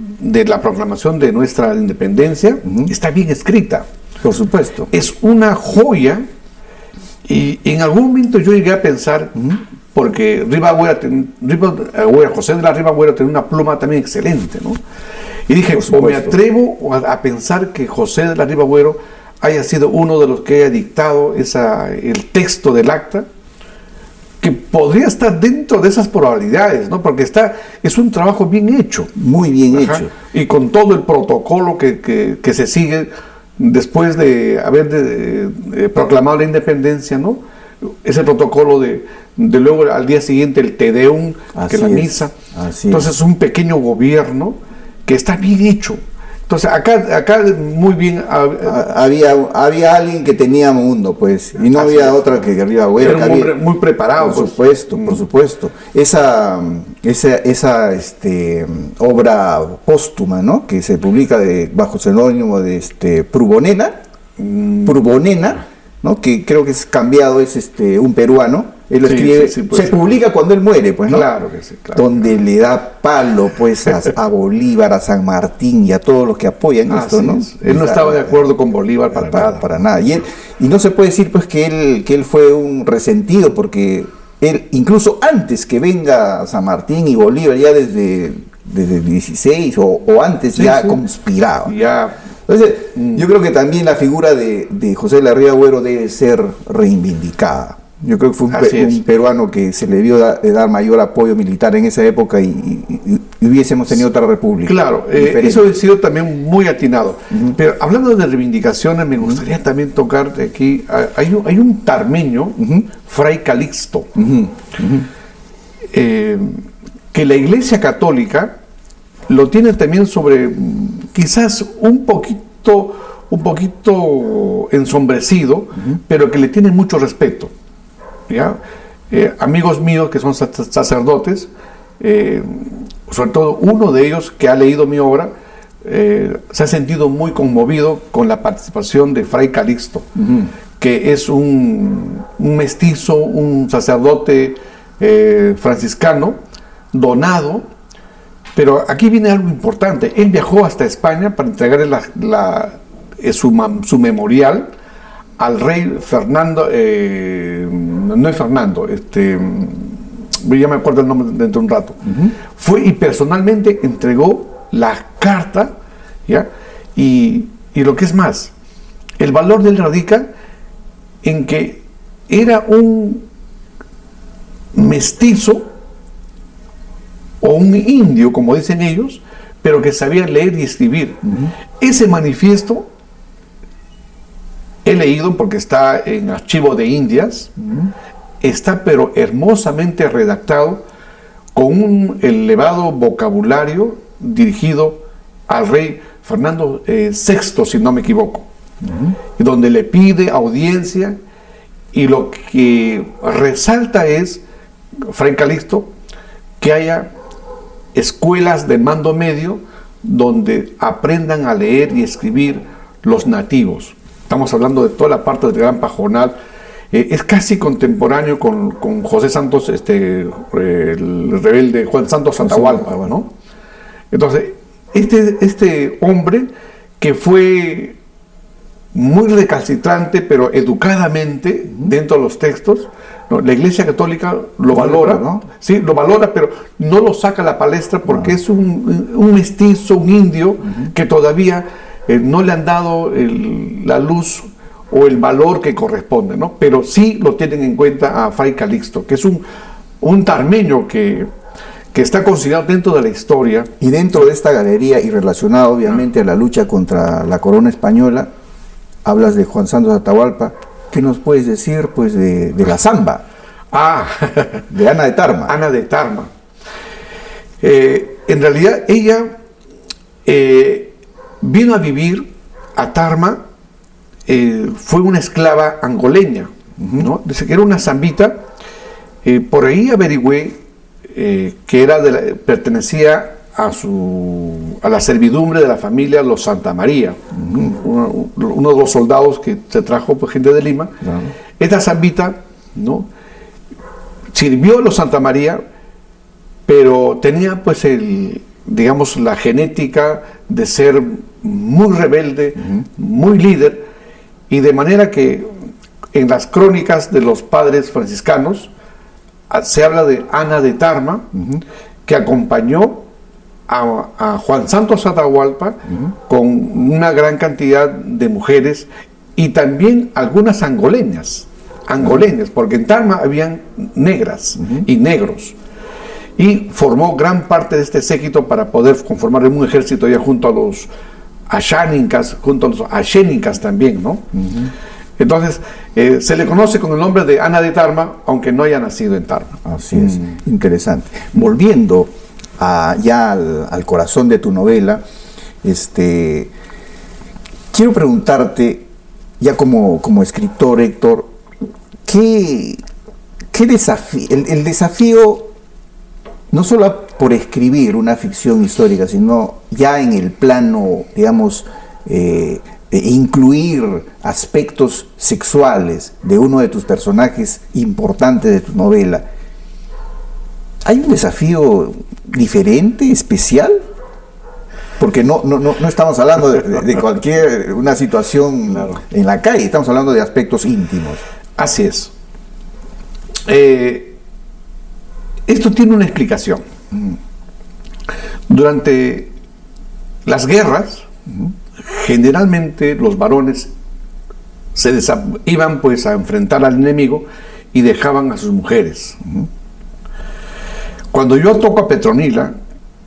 la proclamación de nuestra independencia está bien escrita. Por supuesto. Es una joya. Y en algún momento yo llegué a pensar, porque José de la Riva Agüero tenía una pluma también excelente, ¿no? Y dije, o me atrevo a pensar que José de la Riva Agüero haya sido uno de los que haya dictado el texto del acta, que podría estar dentro de esas probabilidades, ¿no? Porque es un trabajo bien hecho. Muy bien hecho. Y con todo el protocolo que se sigue después de haber proclamado la independencia, ¿no? Ese protocolo de luego al día siguiente el Te Deum, que es la misa. Así Entonces un pequeño gobierno que está bien hecho. Entonces, acá muy bien... Había alguien que tenía mundo, pues, y no había otra que arriba, güey. Era un hombre muy preparado. Por supuesto, por supuesto. Esa obra póstuma, ¿no? Que se publica bajo seudónimo de Prubonena, ¿no? Que creo que es cambiado, es un peruano. Él lo escribe, se publica cuando él muere, pues, ¿no? Claro que sí, claro. Donde le da palo, pues, a Bolívar, a San Martín y a todos los que apoyan esto, ¿no? Él no estaba de acuerdo con Bolívar para nada. Y no se puede decir, pues, que él fue un resentido, porque él, incluso antes que venga San Martín y Bolívar, ya desde el 16 o antes, conspiraba. Entonces, yo creo que también la figura de José Larría Agüero debe ser reivindicada. Yo creo que fue un peruano que se le debió dar mayor apoyo militar en esa época y hubiésemos tenido otra república. Claro, eso ha sido también muy atinado. Pero hablando de reivindicaciones, me gustaría también tocar de aquí, hay un tarmeño, Fray Calixto, que la Iglesia Católica lo tiene también sobre, quizás un poquito ensombrecido, pero que le tiene mucho respeto. ¿Ya? Amigos míos que son sacerdotes, sobre todo uno de ellos que ha leído mi obra, se ha sentido muy conmovido con la participación de Fray Calixto, que es un mestizo, un sacerdote franciscano, donado. Pero aquí viene algo importante. Él viajó hasta España para entregarle su memorial al rey Fernando, no es Fernando, ya me acuerdo el nombre dentro de un rato. Fue y personalmente entregó la carta, ¿ya? Y lo que es más, el valor de él radica en que era un mestizo o un indio, como dicen ellos, pero que sabía leer y escribir. Ese manifiesto he leído porque está en Archivo de Indias, está pero hermosamente redactado, con un elevado vocabulario dirigido al rey Fernando VI, si no me equivoco, donde le pide audiencia, y lo que resalta es, Fray Calixto, que haya escuelas de mando medio donde aprendan a leer y escribir los nativos. Estamos hablando de toda la parte del Gran Pajonal. Es casi contemporáneo con José Santos, el rebelde Juan Santos Atahualpa, ¿no? Entonces, este hombre que fue muy recalcitrante, pero educadamente dentro de los textos, ¿no? La Iglesia Católica lo valora, ¿no? Sí, lo valora, pero no lo saca a la palestra porque es un mestizo, un indio, que todavía no le han dado la luz o el valor que corresponde, ¿no? Pero sí lo tienen en cuenta a Fray Calixto, que es un tarmeño que está considerado dentro de la historia. Y dentro de esta galería, y relacionado obviamente a la lucha contra la corona española, hablas de Juan Santos Atahualpa. ¿Qué nos puedes decir, pues, de la Zamba? De Ana de Tarma. Ana de Tarma. En realidad, ella vino a vivir a Tarma, fue una esclava angoleña, ¿no? Dice que era una zambita. Por ahí averigüé que pertenecía a la servidumbre de la familia Los Santa María, uno de los soldados que se trajo, pues, gente de Lima. Esta zambita, ¿no?, sirvió a los Santa María, pero tenía, pues, digamos, la genética de ser muy rebelde, muy líder, y de manera que en las crónicas de los padres franciscanos se habla de Ana de Tarma, que acompañó a Juan Santos Atahualpa con una gran cantidad de mujeres, y también algunas angoleñas, porque en Tarma habían negras y negros, y formó gran parte de este séquito para poder conformar un ejército ya junto a los ashánicas, junto a los ashénicas también, ¿no? Entonces, se le conoce con el nombre de Ana de Tarma, aunque no haya nacido en Tarma. Así es, interesante. Volviendo ya al corazón de tu novela, quiero preguntarte, ya como escritor, Héctor, ¿qué desafío, el desafío, no solo por escribir una ficción histórica, sino ya en el plano, digamos, incluir aspectos sexuales de uno de tus personajes importantes de tu novela? ¿Hay un desafío diferente, especial? Porque no estamos hablando de cualquier una situación en la calle, estamos hablando de aspectos íntimos. Así es. Esto tiene una explicación. Durante las guerras, generalmente los varones iban pues a enfrentar al enemigo y dejaban a sus mujeres. Cuando yo toco a Petronila,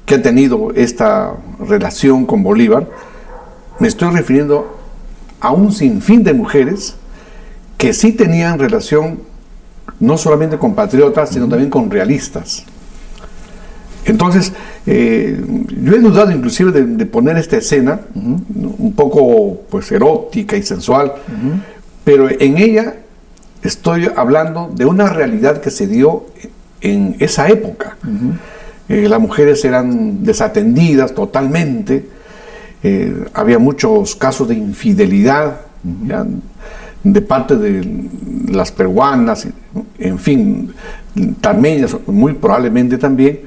que ha tenido esta relación con Bolívar, me estoy refiriendo a un sinfín de mujeres que sí tenían relación no solamente con patriotas, sino también con realistas. Entonces, yo he dudado inclusive de poner esta escena, un poco pues erótica y sensual, pero en ella estoy hablando de una realidad que se dio en esa época. Las mujeres eran desatendidas totalmente, había muchos casos de infidelidad, ¿ya?, de parte de las peruanas, en fin, tameñas muy probablemente también,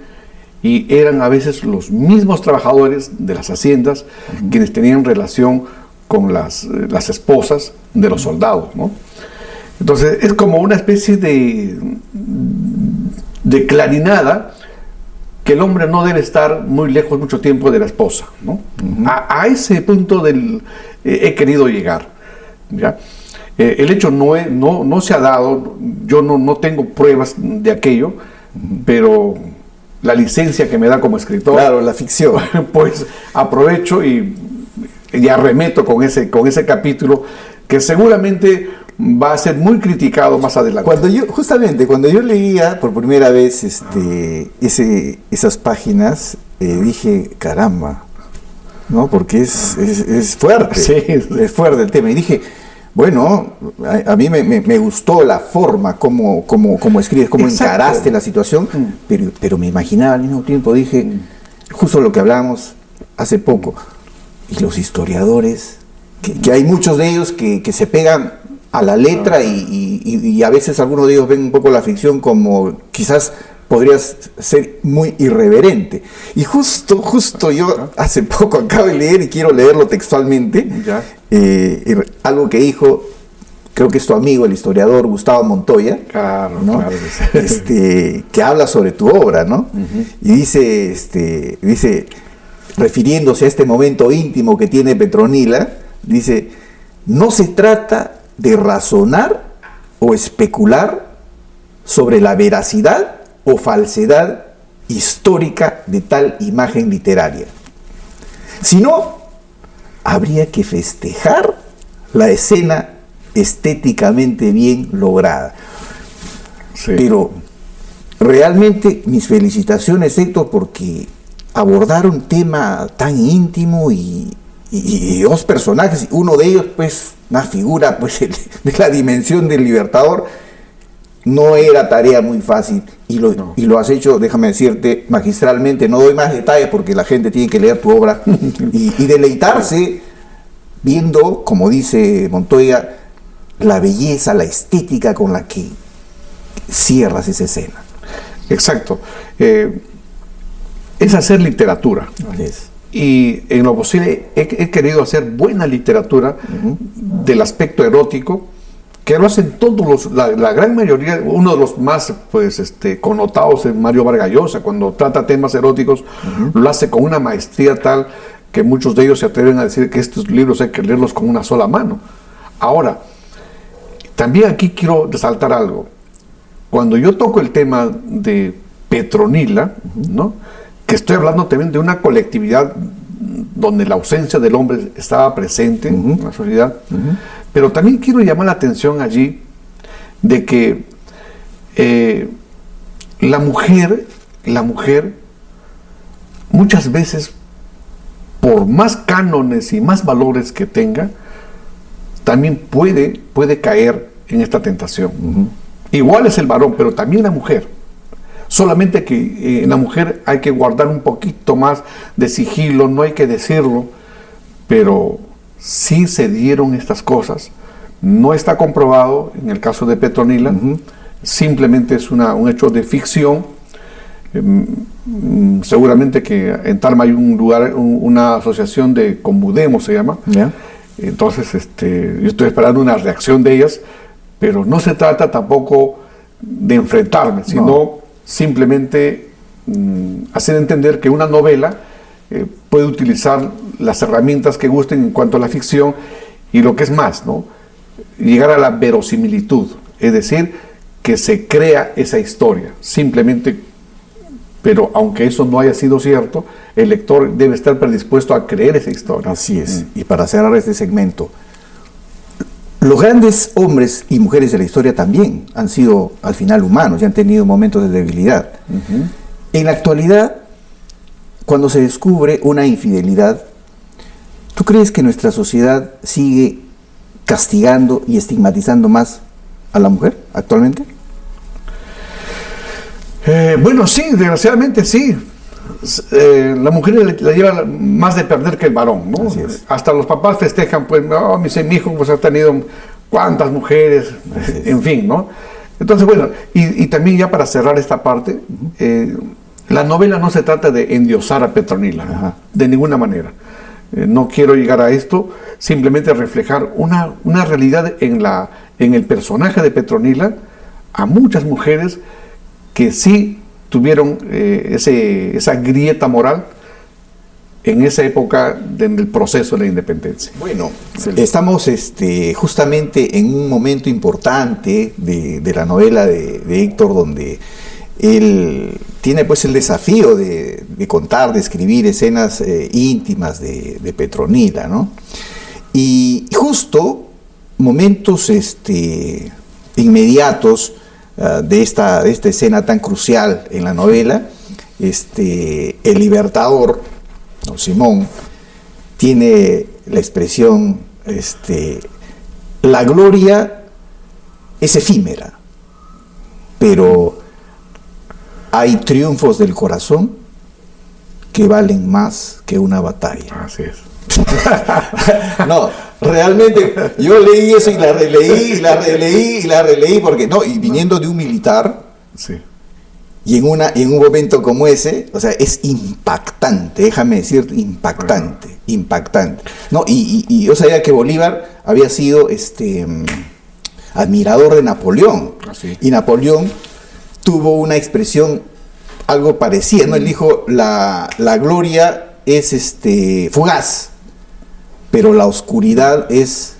y eran a veces los mismos trabajadores de las haciendas quienes tenían relación con las esposas de los soldados, ¿no? Entonces es como una especie de clarinada que el hombre no debe estar muy lejos mucho tiempo de la esposa, ¿no? A ese punto he querido llegar, ¿ya? El hecho no se ha dado, yo no tengo pruebas de aquello, pero la licencia que me da como escritor, claro, la ficción, pues aprovecho y arremeto con ese capítulo que seguramente va a ser muy criticado más adelante. Cuando yo leía por primera vez esas páginas, dije, caramba, ¿no? Porque es fuerte, sí, es fuerte el tema. Y dije, bueno, a mí me gustó la forma como escribes, cómo encaraste la situación, pero me imaginaba al mismo tiempo, dije, justo lo que hablábamos hace poco, y los historiadores, que hay muchos de ellos que se pegan a la letra y a veces algunos de ellos ven un poco la ficción como quizás podrías ser muy irreverente. Y justo yo hace poco acabo de leer y quiero leerlo textualmente, algo que dijo, creo que es tu amigo, el historiador Gustavo Montoya, claro, ¿no? Claro que sí. Que habla sobre tu obra, ¿no? Y dice, refiriéndose a este momento íntimo que tiene Petronila, dice, no se trata de razonar o especular sobre la veracidad o falsedad histórica de tal imagen literaria, sino habría que festejar la escena estéticamente bien lograda. Sí. Pero realmente mis felicitaciones, Héctor, porque abordar un tema tan íntimo y dos personajes, uno de ellos pues una figura pues de la dimensión del Libertador, no era tarea muy fácil y lo has hecho, déjame decirte, magistralmente. No doy más detalles porque la gente tiene que leer tu obra y deleitarse viendo, como dice Montoya, la belleza, la estética con la que cierras esa escena. Exacto. Es hacer literatura. Así es. Y en lo posible he querido hacer buena literatura del aspecto erótico, que lo hacen todos la gran mayoría. Uno de los más pues connotados es Mario Vargas Llosa. Cuando trata temas eróticos lo hace con una maestría tal que muchos de ellos se atreven a decir que estos libros hay que leerlos con una sola mano. Ahora, también aquí quiero resaltar algo. Cuando yo toco el tema de Petronila, ¿no?, que estoy hablando también de una colectividad donde la ausencia del hombre estaba presente en la sociedad, pero también quiero llamar la atención allí de que la mujer muchas veces, por más cánones y más valores que tenga, también puede caer en esta tentación. Igual es el varón, pero también la mujer. Solamente que en la mujer hay que guardar un poquito más de sigilo, no hay que decirlo, pero sí se dieron estas cosas. No está comprobado en el caso de Petronila, simplemente es un hecho de ficción. Seguramente que en Tarma hay un lugar, una asociación de Comudemos se llama. Entonces yo estoy esperando una reacción de ellas, pero no se trata tampoco de enfrentarme, sino simplemente hacer entender que una novela puede utilizar las herramientas que gusten en cuanto a la ficción, y lo que es más, ¿no? Llegar a la verosimilitud, es decir, que se crea esa historia, simplemente. Pero aunque eso no haya sido cierto, el lector debe estar predispuesto a creer esa historia. Así es. Y para cerrar este segmento, los grandes hombres y mujeres de la historia también han sido al final humanos y han tenido momentos de debilidad. En la actualidad, cuando se descubre una infidelidad, ¿tú crees que nuestra sociedad sigue castigando y estigmatizando más a la mujer actualmente? Bueno, sí, desgraciadamente sí. La mujer la lleva más de perder que el varón, ¿no? Hasta los papás festejan, pues, no, mi hijo pues, ha tenido cuántas mujeres, en fin, ¿no? Entonces, bueno, y también ya para cerrar esta parte, la novela no se trata de endiosar a Petronila, de ninguna manera. No quiero llegar a esto, simplemente reflejar una realidad en el personaje de Petronila, a muchas mujeres que sí tuvieron esa grieta moral en esa época del proceso de la independencia. Bueno, estamos justamente en un momento importante de la novela de Héctor, donde él tiene pues el desafío de contar, de escribir escenas íntimas de Petronila, ¿no? Y justo momentos inmediatos de esta escena tan crucial en la novela, el libertador, don Simón, tiene la expresión, la gloria es efímera, pero hay triunfos del corazón que valen más que una batalla. Así es. No, realmente yo leí eso y la releí, y la releí, y la releí, porque no, y viniendo de un militar, sí. Y en un momento como ese, o sea, es impactante, déjame decirte, impactante. No, y yo sabía que Bolívar había sido admirador de Napoleón. Así. Y Napoleón tuvo una expresión algo parecida, ¿no? Él dijo, la gloria es fugaz, pero la oscuridad es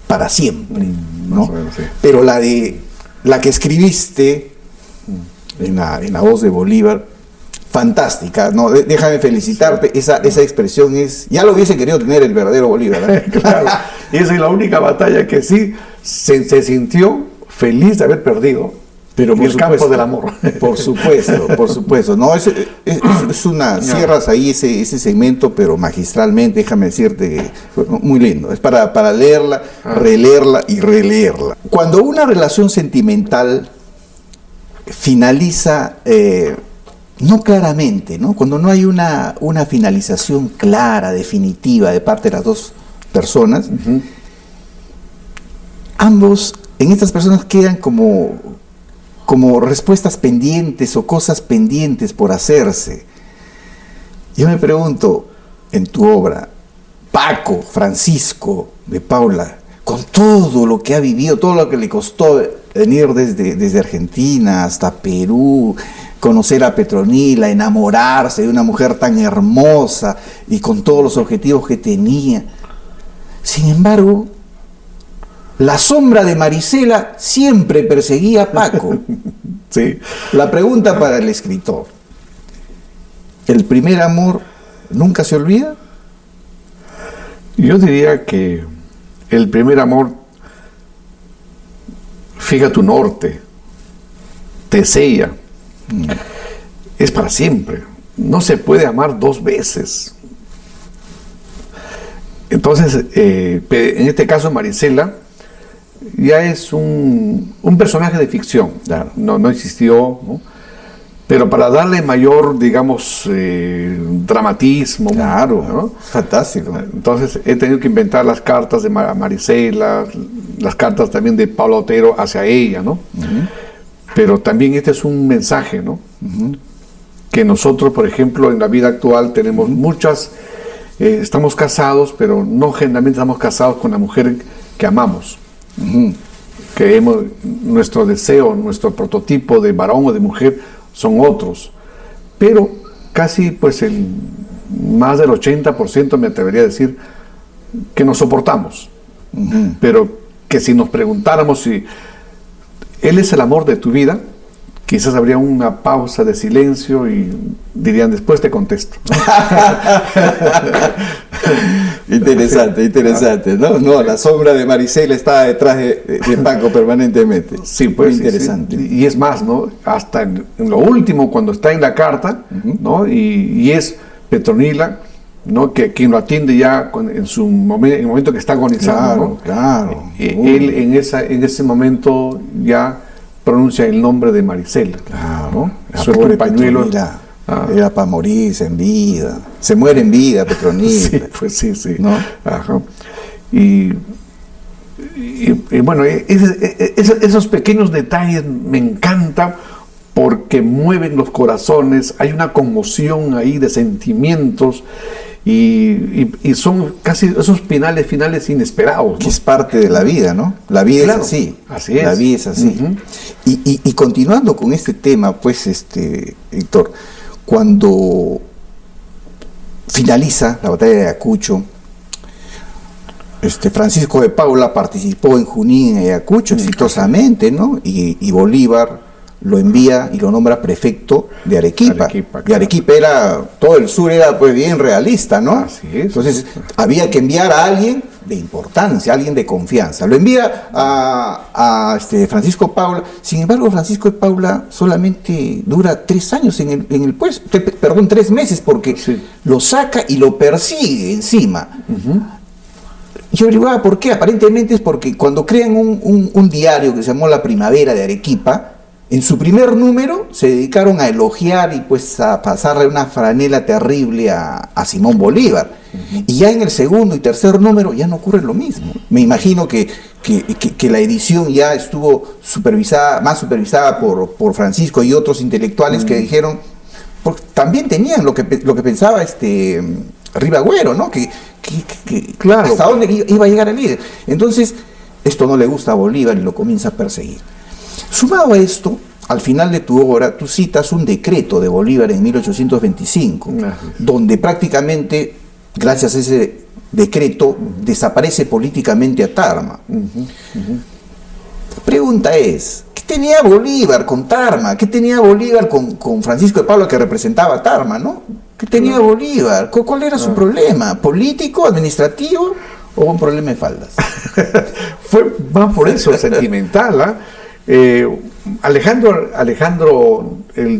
para siempre, ¿no? Más o menos, sí. Pero la que escribiste en la voz de Bolívar, fantástica, ¿no? Déjame felicitarte, esa expresión es, ya lo hubiese querido tener el verdadero Bolívar, ¿eh? Claro, y esa es la única batalla que sí se sintió feliz de haber perdido, pero en el campo del amor. Por supuesto, no, es una, cierras ahí ese segmento, pero magistralmente, déjame decirte que fue muy lindo, es para leerla, releerla y releerla. Cuando una relación sentimental finaliza, no claramente, ¿no? Cuando no hay una finalización clara, definitiva de parte de las dos personas, ambos, en estas personas quedan como respuestas pendientes o cosas pendientes por hacerse. Yo me pregunto, en tu obra, Paco, Francisco de Paula, con todo lo que ha vivido, todo lo que le costó venir desde Argentina hasta Perú, conocer a Petronila, enamorarse de una mujer tan hermosa y con todos los objetivos que tenía. Sin embargo, la sombra de Marisela siempre perseguía a Paco. Sí. La pregunta para el escritor: ¿el primer amor nunca se olvida? Yo diría que el primer amor fija tu norte, te sella, es para siempre. no se puede amar dos veces. Entonces, en este caso Marisela ya es un personaje de ficción, Claro. no existió, ¿no? Pero para darle mayor, digamos, dramatismo. Claro, ¿no? Fantástico. Entonces he tenido que inventar las cartas de Marisela, las cartas también de Pablo Otero hacia ella, ¿no? Pero también este es un mensaje, ¿no? Que nosotros, por ejemplo, en la vida actual tenemos muchas, estamos casados, pero no generalmente estamos casados con la mujer que amamos. Nuestro deseo, nuestro prototipo de varón o de mujer son otros, pero casi pues más del 80% me atrevería a decir que nos soportamos, pero que si nos preguntáramos si él es el amor de tu vida, quizás habría una pausa de silencio y dirían, después te contesto. Interesante, ¿no? No, la sombra de Marisela está detrás de Paco permanentemente. Sí, pues. Muy interesante. Sí. Y es más, ¿no? Hasta en lo último, cuando está en la carta, ¿no? Y es Petronila, ¿no? Quien lo atiende ya en el momento que está agonizando, Claro, ¿no? Él en ese momento ya pronuncia el nombre de Marisela. Claro. ¿no? La Suelta pobre un pañuelo. Petronila era para morirse en vida. Se muere en vida, Petronila. Sí, pues sí. ¿No? Ajá. Y bueno, esos pequeños detalles me encantan porque mueven los corazones, hay una conmoción ahí de sentimientos y son casi esos finales inesperados, ¿no? Que es parte de la vida, ¿no? La vida Claro, es así. así es. La vida es así. Y continuando con este tema, pues, Héctor, cuando finaliza la batalla de Ayacucho, Francisco de Paula participó en Junín, en Ayacucho, exitosamente, ¿no? Y Bolívar lo envía y lo nombra prefecto de Arequipa. Arequipa, Y claro. Arequipa todo el sur era pues bien realista, ¿no? Así es. Entonces había que enviar a alguien de importancia, a alguien de confianza. Lo envía a Francisco Paula. Sin embargo, Francisco de Paula solamente dura 3 años en el puesto, 3 meses, porque Sí. lo saca y lo persigue encima. Yo averiguaba por qué. Aparentemente es porque cuando crean un diario que se llamó La Primavera de Arequipa, en su primer número se dedicaron a elogiar y pues a pasarle una franela terrible a Simón Bolívar. Y ya en el segundo y tercer número ya no ocurre lo mismo. Me imagino que la edición ya estuvo más supervisada por Francisco y otros intelectuales que dijeron, porque también tenían lo que pensaba Ribagüero, ¿no? Que Claro. hasta dónde iba a llegar el líder. Entonces, esto no le gusta a Bolívar y lo comienza a perseguir. Sumado a esto, al final de tu obra, tú citas un decreto de Bolívar en 1825, donde prácticamente, gracias a ese decreto, desaparece políticamente a Tarma. La pregunta es, ¿qué tenía Bolívar con Tarma? ¿Qué tenía Bolívar con Francisco de Paula, que representaba a Tarma, ¿no? ¿Qué tenía Bolívar? ¿Cuál era su problema? ¿Político, administrativo o un problema de faldas? Fue más por eso sentimental, ¿ah? El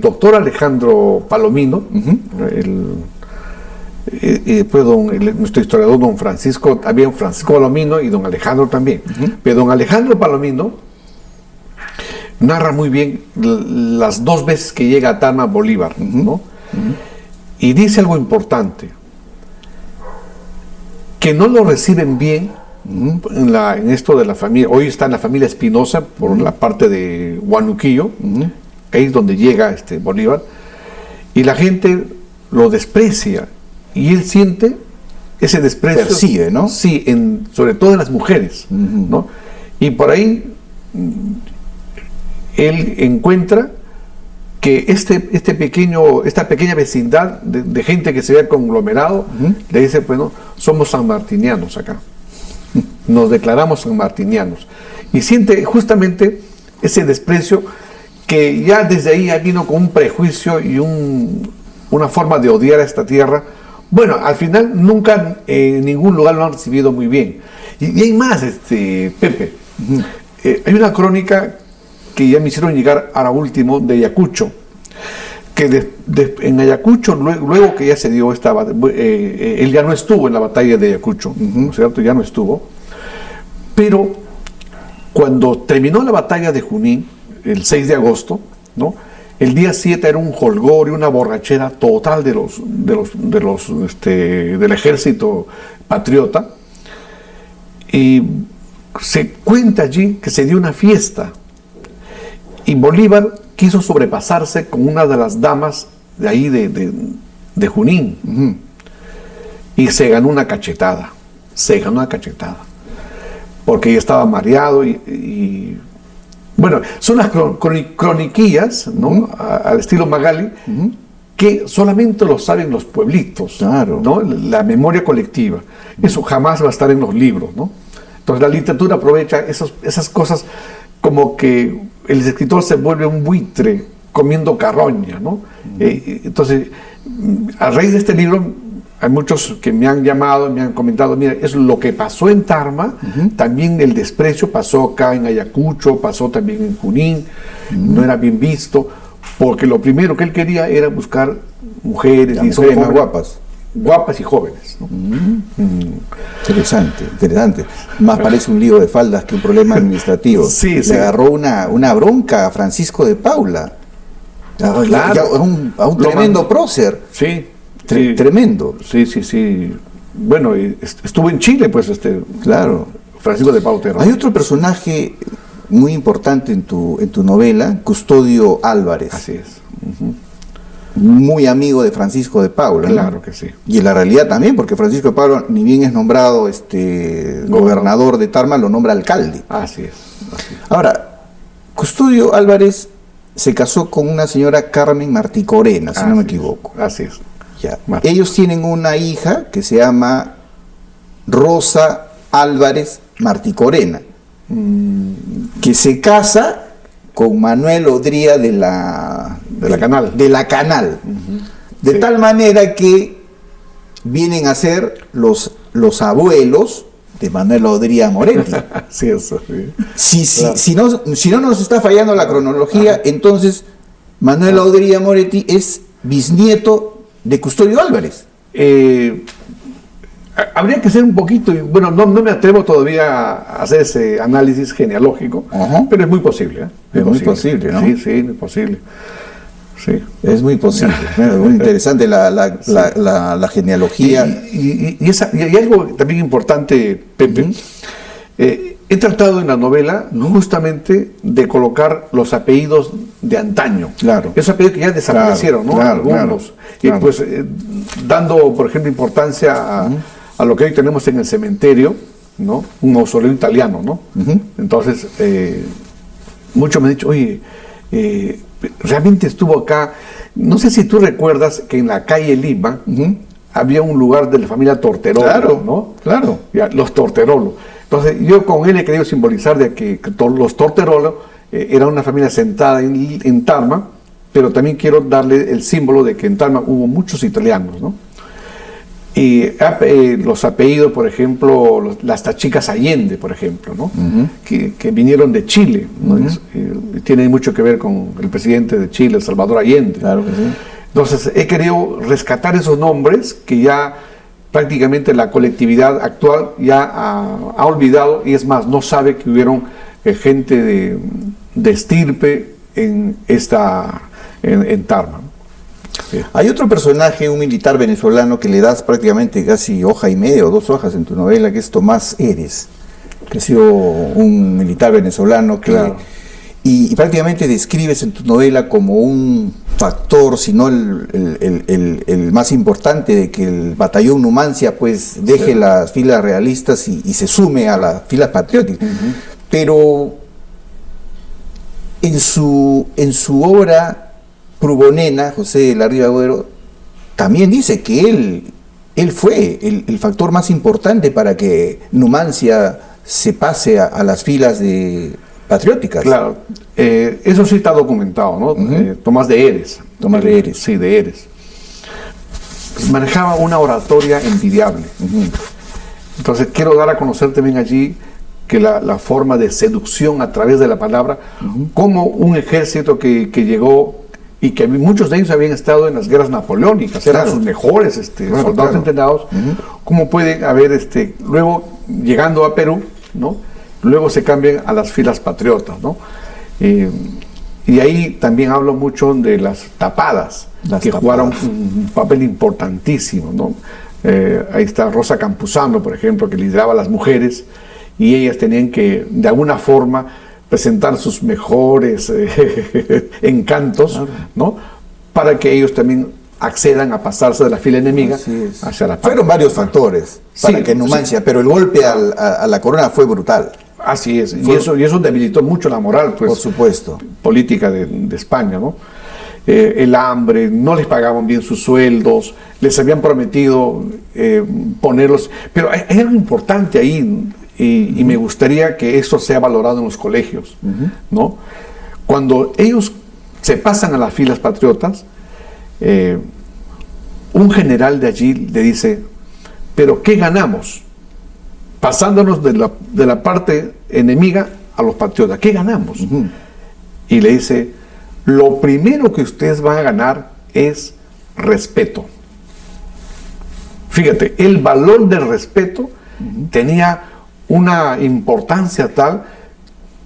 doctor Alejandro Palomino, después nuestro historiador don Francisco, había un Francisco Palomino y don Alejandro también, pero don Alejandro Palomino narra muy bien las 2 veces que llega a Tarma Bolívar, ¿no? Y dice algo importante, que no lo reciben bien en esto de la familia. Hoy está en la familia Espinosa por la parte de Huanuquillo, ahí es donde llega Bolívar, y la gente lo desprecia y él siente ese desprecio. Percibe, ¿no? Sí, sobre todo en las mujeres, ¿no? Y por ahí él encuentra que esta pequeña vecindad de gente que se ve conglomerado, le dice, bueno, somos sanmartinianos acá. Nos declaramos sanmartinianos. Y siente justamente ese desprecio que ya desde ahí vino con un prejuicio y una forma de odiar a esta tierra. Bueno, al final nunca en ningún lugar lo han recibido muy bien. Y hay más, Pepe. Hay una crónica que ya me hicieron llegar ahora último de Ayacucho, en Ayacucho, luego que ya se dio esta él ya no estuvo en la batalla de Ayacucho, ¿no es cierto? Ya no estuvo. Pero cuando terminó la batalla de Junín, el 6 de agosto, ¿no? El día 7 era un jolgorio, una borrachera total del ejército patriota. Y se cuenta allí que se dio una fiesta. Y Bolívar quiso sobrepasarse con una de las damas de ahí de Junín. Y se ganó una cachetada. Porque ella estaba mareado y bueno, son las croniquillas, ¿no? Al estilo Magali, que solamente lo saben los pueblitos, claro, ¿no? La memoria colectiva. Eso jamás va a estar en los libros, ¿no? Entonces la literatura aprovecha esas cosas, como que el escritor se vuelve un buitre comiendo carroña, ¿no? Entonces, a raíz de este libro, hay muchos que me han llamado, me han comentado, mira, es lo que pasó en Tarma, también el desprecio pasó acá en Ayacucho, pasó también en Junín, no era bien visto, porque lo primero que él quería era buscar mujeres, y mujeres más guapas y jóvenes, ¿no? Interesante. Más parece un lío de faldas que un problema administrativo. Sí. Le agarró una bronca a Francisco de Paula, Claro. a un tremendo prócer. Sí. Tremendo. Sí. Bueno, estuvo en Chile, pues, claro. Francisco de Paula. Hay otro personaje muy importante en tu novela, Custodio Álvarez. Así es. Muy amigo de Francisco de Paula. Claro, ¿no? que sí. Y en la realidad también, porque Francisco de Paula, ni bien es nombrado gobernador de Tarma, lo nombra alcalde. Así es. Ahora, Custodio Álvarez se casó con una señora Carmen Marticorena, si no me equivoco. Así es. Ya. Ellos tienen una hija que se llama Rosa Álvarez Marticorena, que se casa con Manuel Odría de la Canal. De tal manera que vienen a ser los abuelos de Manuel Odría Moretti. Sí, eso, sí. Claro. Si no nos está fallando la cronología, entonces Manuel Odría Moretti es bisnieto de Custodio Álvarez. Habría que ser un poquito, bueno, no me atrevo todavía a hacer ese análisis genealógico, pero es muy posible. Es muy posible, ¿no? Sí, es posible. Sí. Es muy posible. Muy interesante la genealogía. Y algo también importante, Pepe. He tratado en la novela justamente de colocar los apellidos de antaño. Claro. Esos apellidos que ya desaparecieron, ¿no? Algunos. Claro. Y pues dando, por ejemplo, importancia a lo que hoy tenemos en el cementerio, ¿no? Un mausoleo italiano, ¿no? Entonces, muchos me han dicho, oye, realmente estuvo acá. No sé si tú recuerdas que en la calle Lima había un lugar de la familia Torterolo, claro, ¿no? Claro. Ya, los Torterolo. Entonces, yo con él he querido simbolizar de que los Torterolo eran una familia sentada en Tarma, pero también quiero darle el símbolo de que en Tarma hubo muchos italianos, ¿no? Y los apellidos, por ejemplo, las Tachicas Allende, por ejemplo, ¿no? Que vinieron de Chile, ¿no? Tiene mucho que ver con el presidente de Chile, Salvador Allende. Claro que sí. Entonces, he querido rescatar esos nombres que ya prácticamente la colectividad actual ya ha olvidado, y es más, no sabe que hubieron gente de estirpe en Tarma. Sí. Hay otro personaje, un militar venezolano, que le das prácticamente casi hoja y media o 2 hojas en tu novela, que es Tomás Eres, que ha sido un militar venezolano que... Claro. Y prácticamente describes en tu novela como un factor, si no el más importante, de que el batallón Numancia pues deje las filas realistas y se sume a las filas patrióticas. Pero en su obra Prubonena, José de la Riva Agüero también dice que él fue el factor más importante para que Numancia se pase a las filas patrióticas. Claro, eso sí está documentado, ¿no? Tomás de Eres. Tomás de Eres. Sí, de Eres. Manejaba una oratoria envidiable. Entonces quiero dar a conocer también allí que la forma de seducción a través de la palabra, como un ejército que llegó y que muchos de ellos habían estado en las guerras napoleónicas, eran sus mejores soldados entrenados. ¿Cómo pueden haber, luego llegando a Perú, ¿no? Luego se cambian a las filas patriotas, ¿no? Y ahí también hablo mucho de las tapadas, jugaron un papel importantísimo, ¿no? Ahí está Rosa Campuzano, por ejemplo, que lideraba a las mujeres, y ellas tenían que, de alguna forma, presentar sus mejores encantos, ¿no? Para que ellos también accedan a pasarse de la fila enemiga hacia la parte. Fueron varios factores para que Numancia, pero el golpe a la corona fue brutal. Así es, y eso debilitó mucho la moral, pues, por supuesto, política de España, ¿no? El hambre, no les pagaban bien sus sueldos, les habían prometido ponerlos, pero hay algo importante ahí, y me gustaría que eso sea valorado en los colegios, ¿no? Cuando ellos se pasan a las filas patriotas, un general de allí le dice, pero ¿qué ganamos? Pasándonos de la parte enemiga a los patriotas, ¿qué ganamos? Y le dice, lo primero que ustedes van a ganar es respeto. Fíjate, el valor del respeto tenía una importancia tal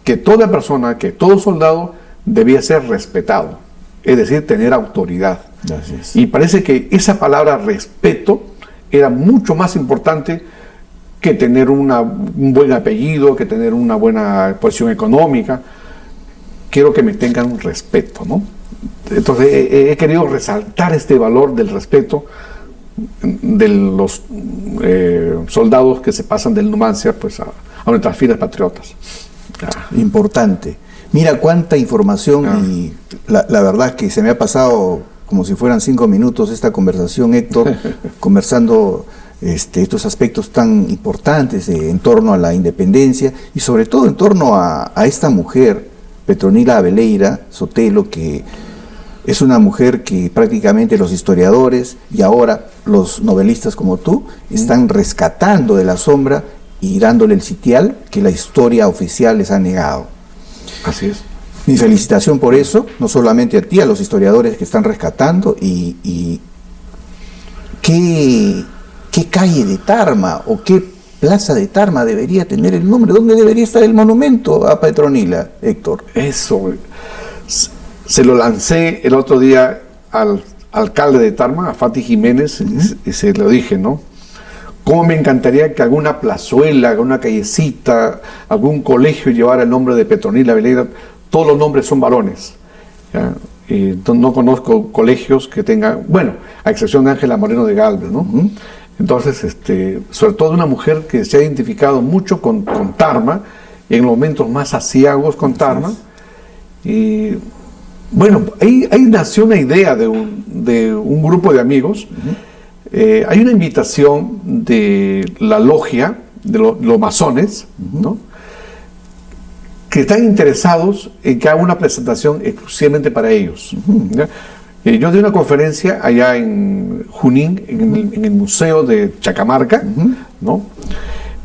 que toda persona, que todo soldado debía ser respetado, es decir, tener autoridad. Y parece que esa palabra respeto era mucho más importante que tener un buen apellido, que tener una buena posición económica. Quiero que me tengan respeto, ¿no? Entonces he querido resaltar este valor del respeto de los soldados que se pasan del Numancia, pues, a nuestras filas patriotas. Importante. Mira cuánta información, y la verdad que se me ha pasado como si fueran 5 minutos esta conversación, Héctor, conversando estos aspectos tan importantes en torno a la independencia y sobre todo en torno a esta mujer, Petronila Abeleira Sotelo, que es una mujer que prácticamente los historiadores y ahora los novelistas como tú están rescatando de la sombra y dándole el sitial que la historia oficial les ha negado. Así es. Mi felicitación por eso, no solamente a ti, a los historiadores que están rescatando, y ¿qué calle de Tarma o qué plaza de Tarma debería tener el nombre? ¿Dónde debería estar el monumento a Petronila, Héctor? Eso, se lo lancé el otro día al alcalde de Tarma, a Fati Jiménez, y se lo dije, ¿no? ¿Cómo me encantaría que alguna plazuela, alguna callecita, algún colegio llevara el nombre de Petronila Abeleira? Todos los nombres son varones. No conozco colegios que tengan, bueno, a excepción de Ángela Moreno de Galvez, ¿no? Entonces, sobre todo una mujer que se ha identificado mucho con Tarma, y en los momentos más aciagos con Tarma. Y bueno, ahí nació una idea de un grupo de amigos. Hay una invitación de la logia, de los masones, ¿no? Que están interesados en que haga una presentación exclusivamente para ellos. Yo di una conferencia allá en Junín, en el Museo de Chacamarca, ¿no?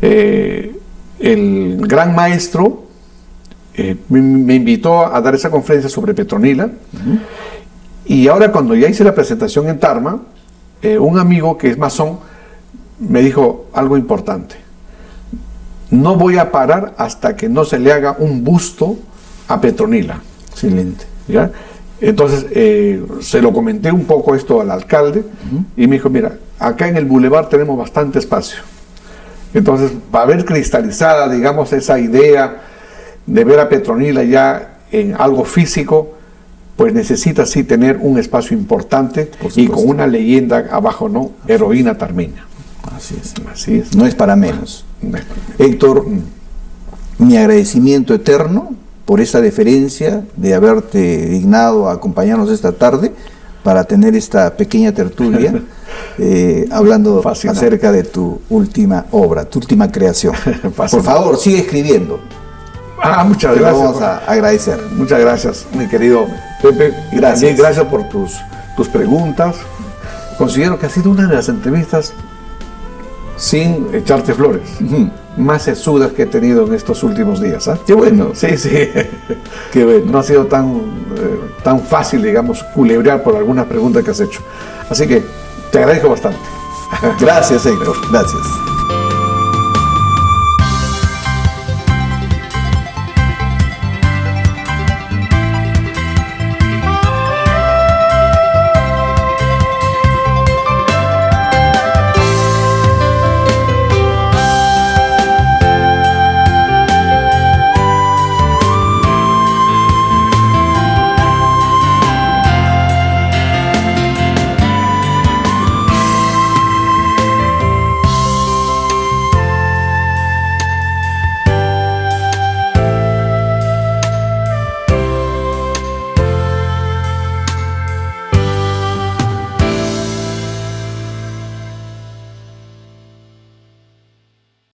El gran maestro me invitó a dar esa conferencia sobre Petronila, y ahora cuando ya hice la presentación en Tarma, un amigo que es masón me dijo algo importante: no voy a parar hasta que no se le haga un busto a Petronila. Excelente. ¿Ya? Entonces se lo comenté un poco esto al alcalde, y me dijo, mira, acá en el bulevar tenemos bastante espacio. Entonces, para ver cristalizada, digamos, esa idea de ver a Petronila ya en algo físico, pues necesita sí tener un espacio importante y con una leyenda abajo, ¿no? Heroína tarmeña. Así es. Así es. No es para menos. Héctor, mi agradecimiento eterno por esa deferencia de haberte dignado a acompañarnos esta tarde para tener esta pequeña tertulia hablando acerca de tu última obra, tu última creación. Por favor, sigue escribiendo. Muchas gracias. Te vamos a agradecer. Muchas gracias, mi querido Pepe. Gracias. Gracias por tus preguntas. Considero que ha sido una de las entrevistas sin echarte flores. Más sesudas que he tenido en estos últimos días. ¿Ah? Qué bueno. Sí, sí. Qué bueno. No ha sido tan fácil, digamos, culebrear por algunas preguntas que has hecho. Así que te agradezco bastante. Gracias, Héctor. Gracias.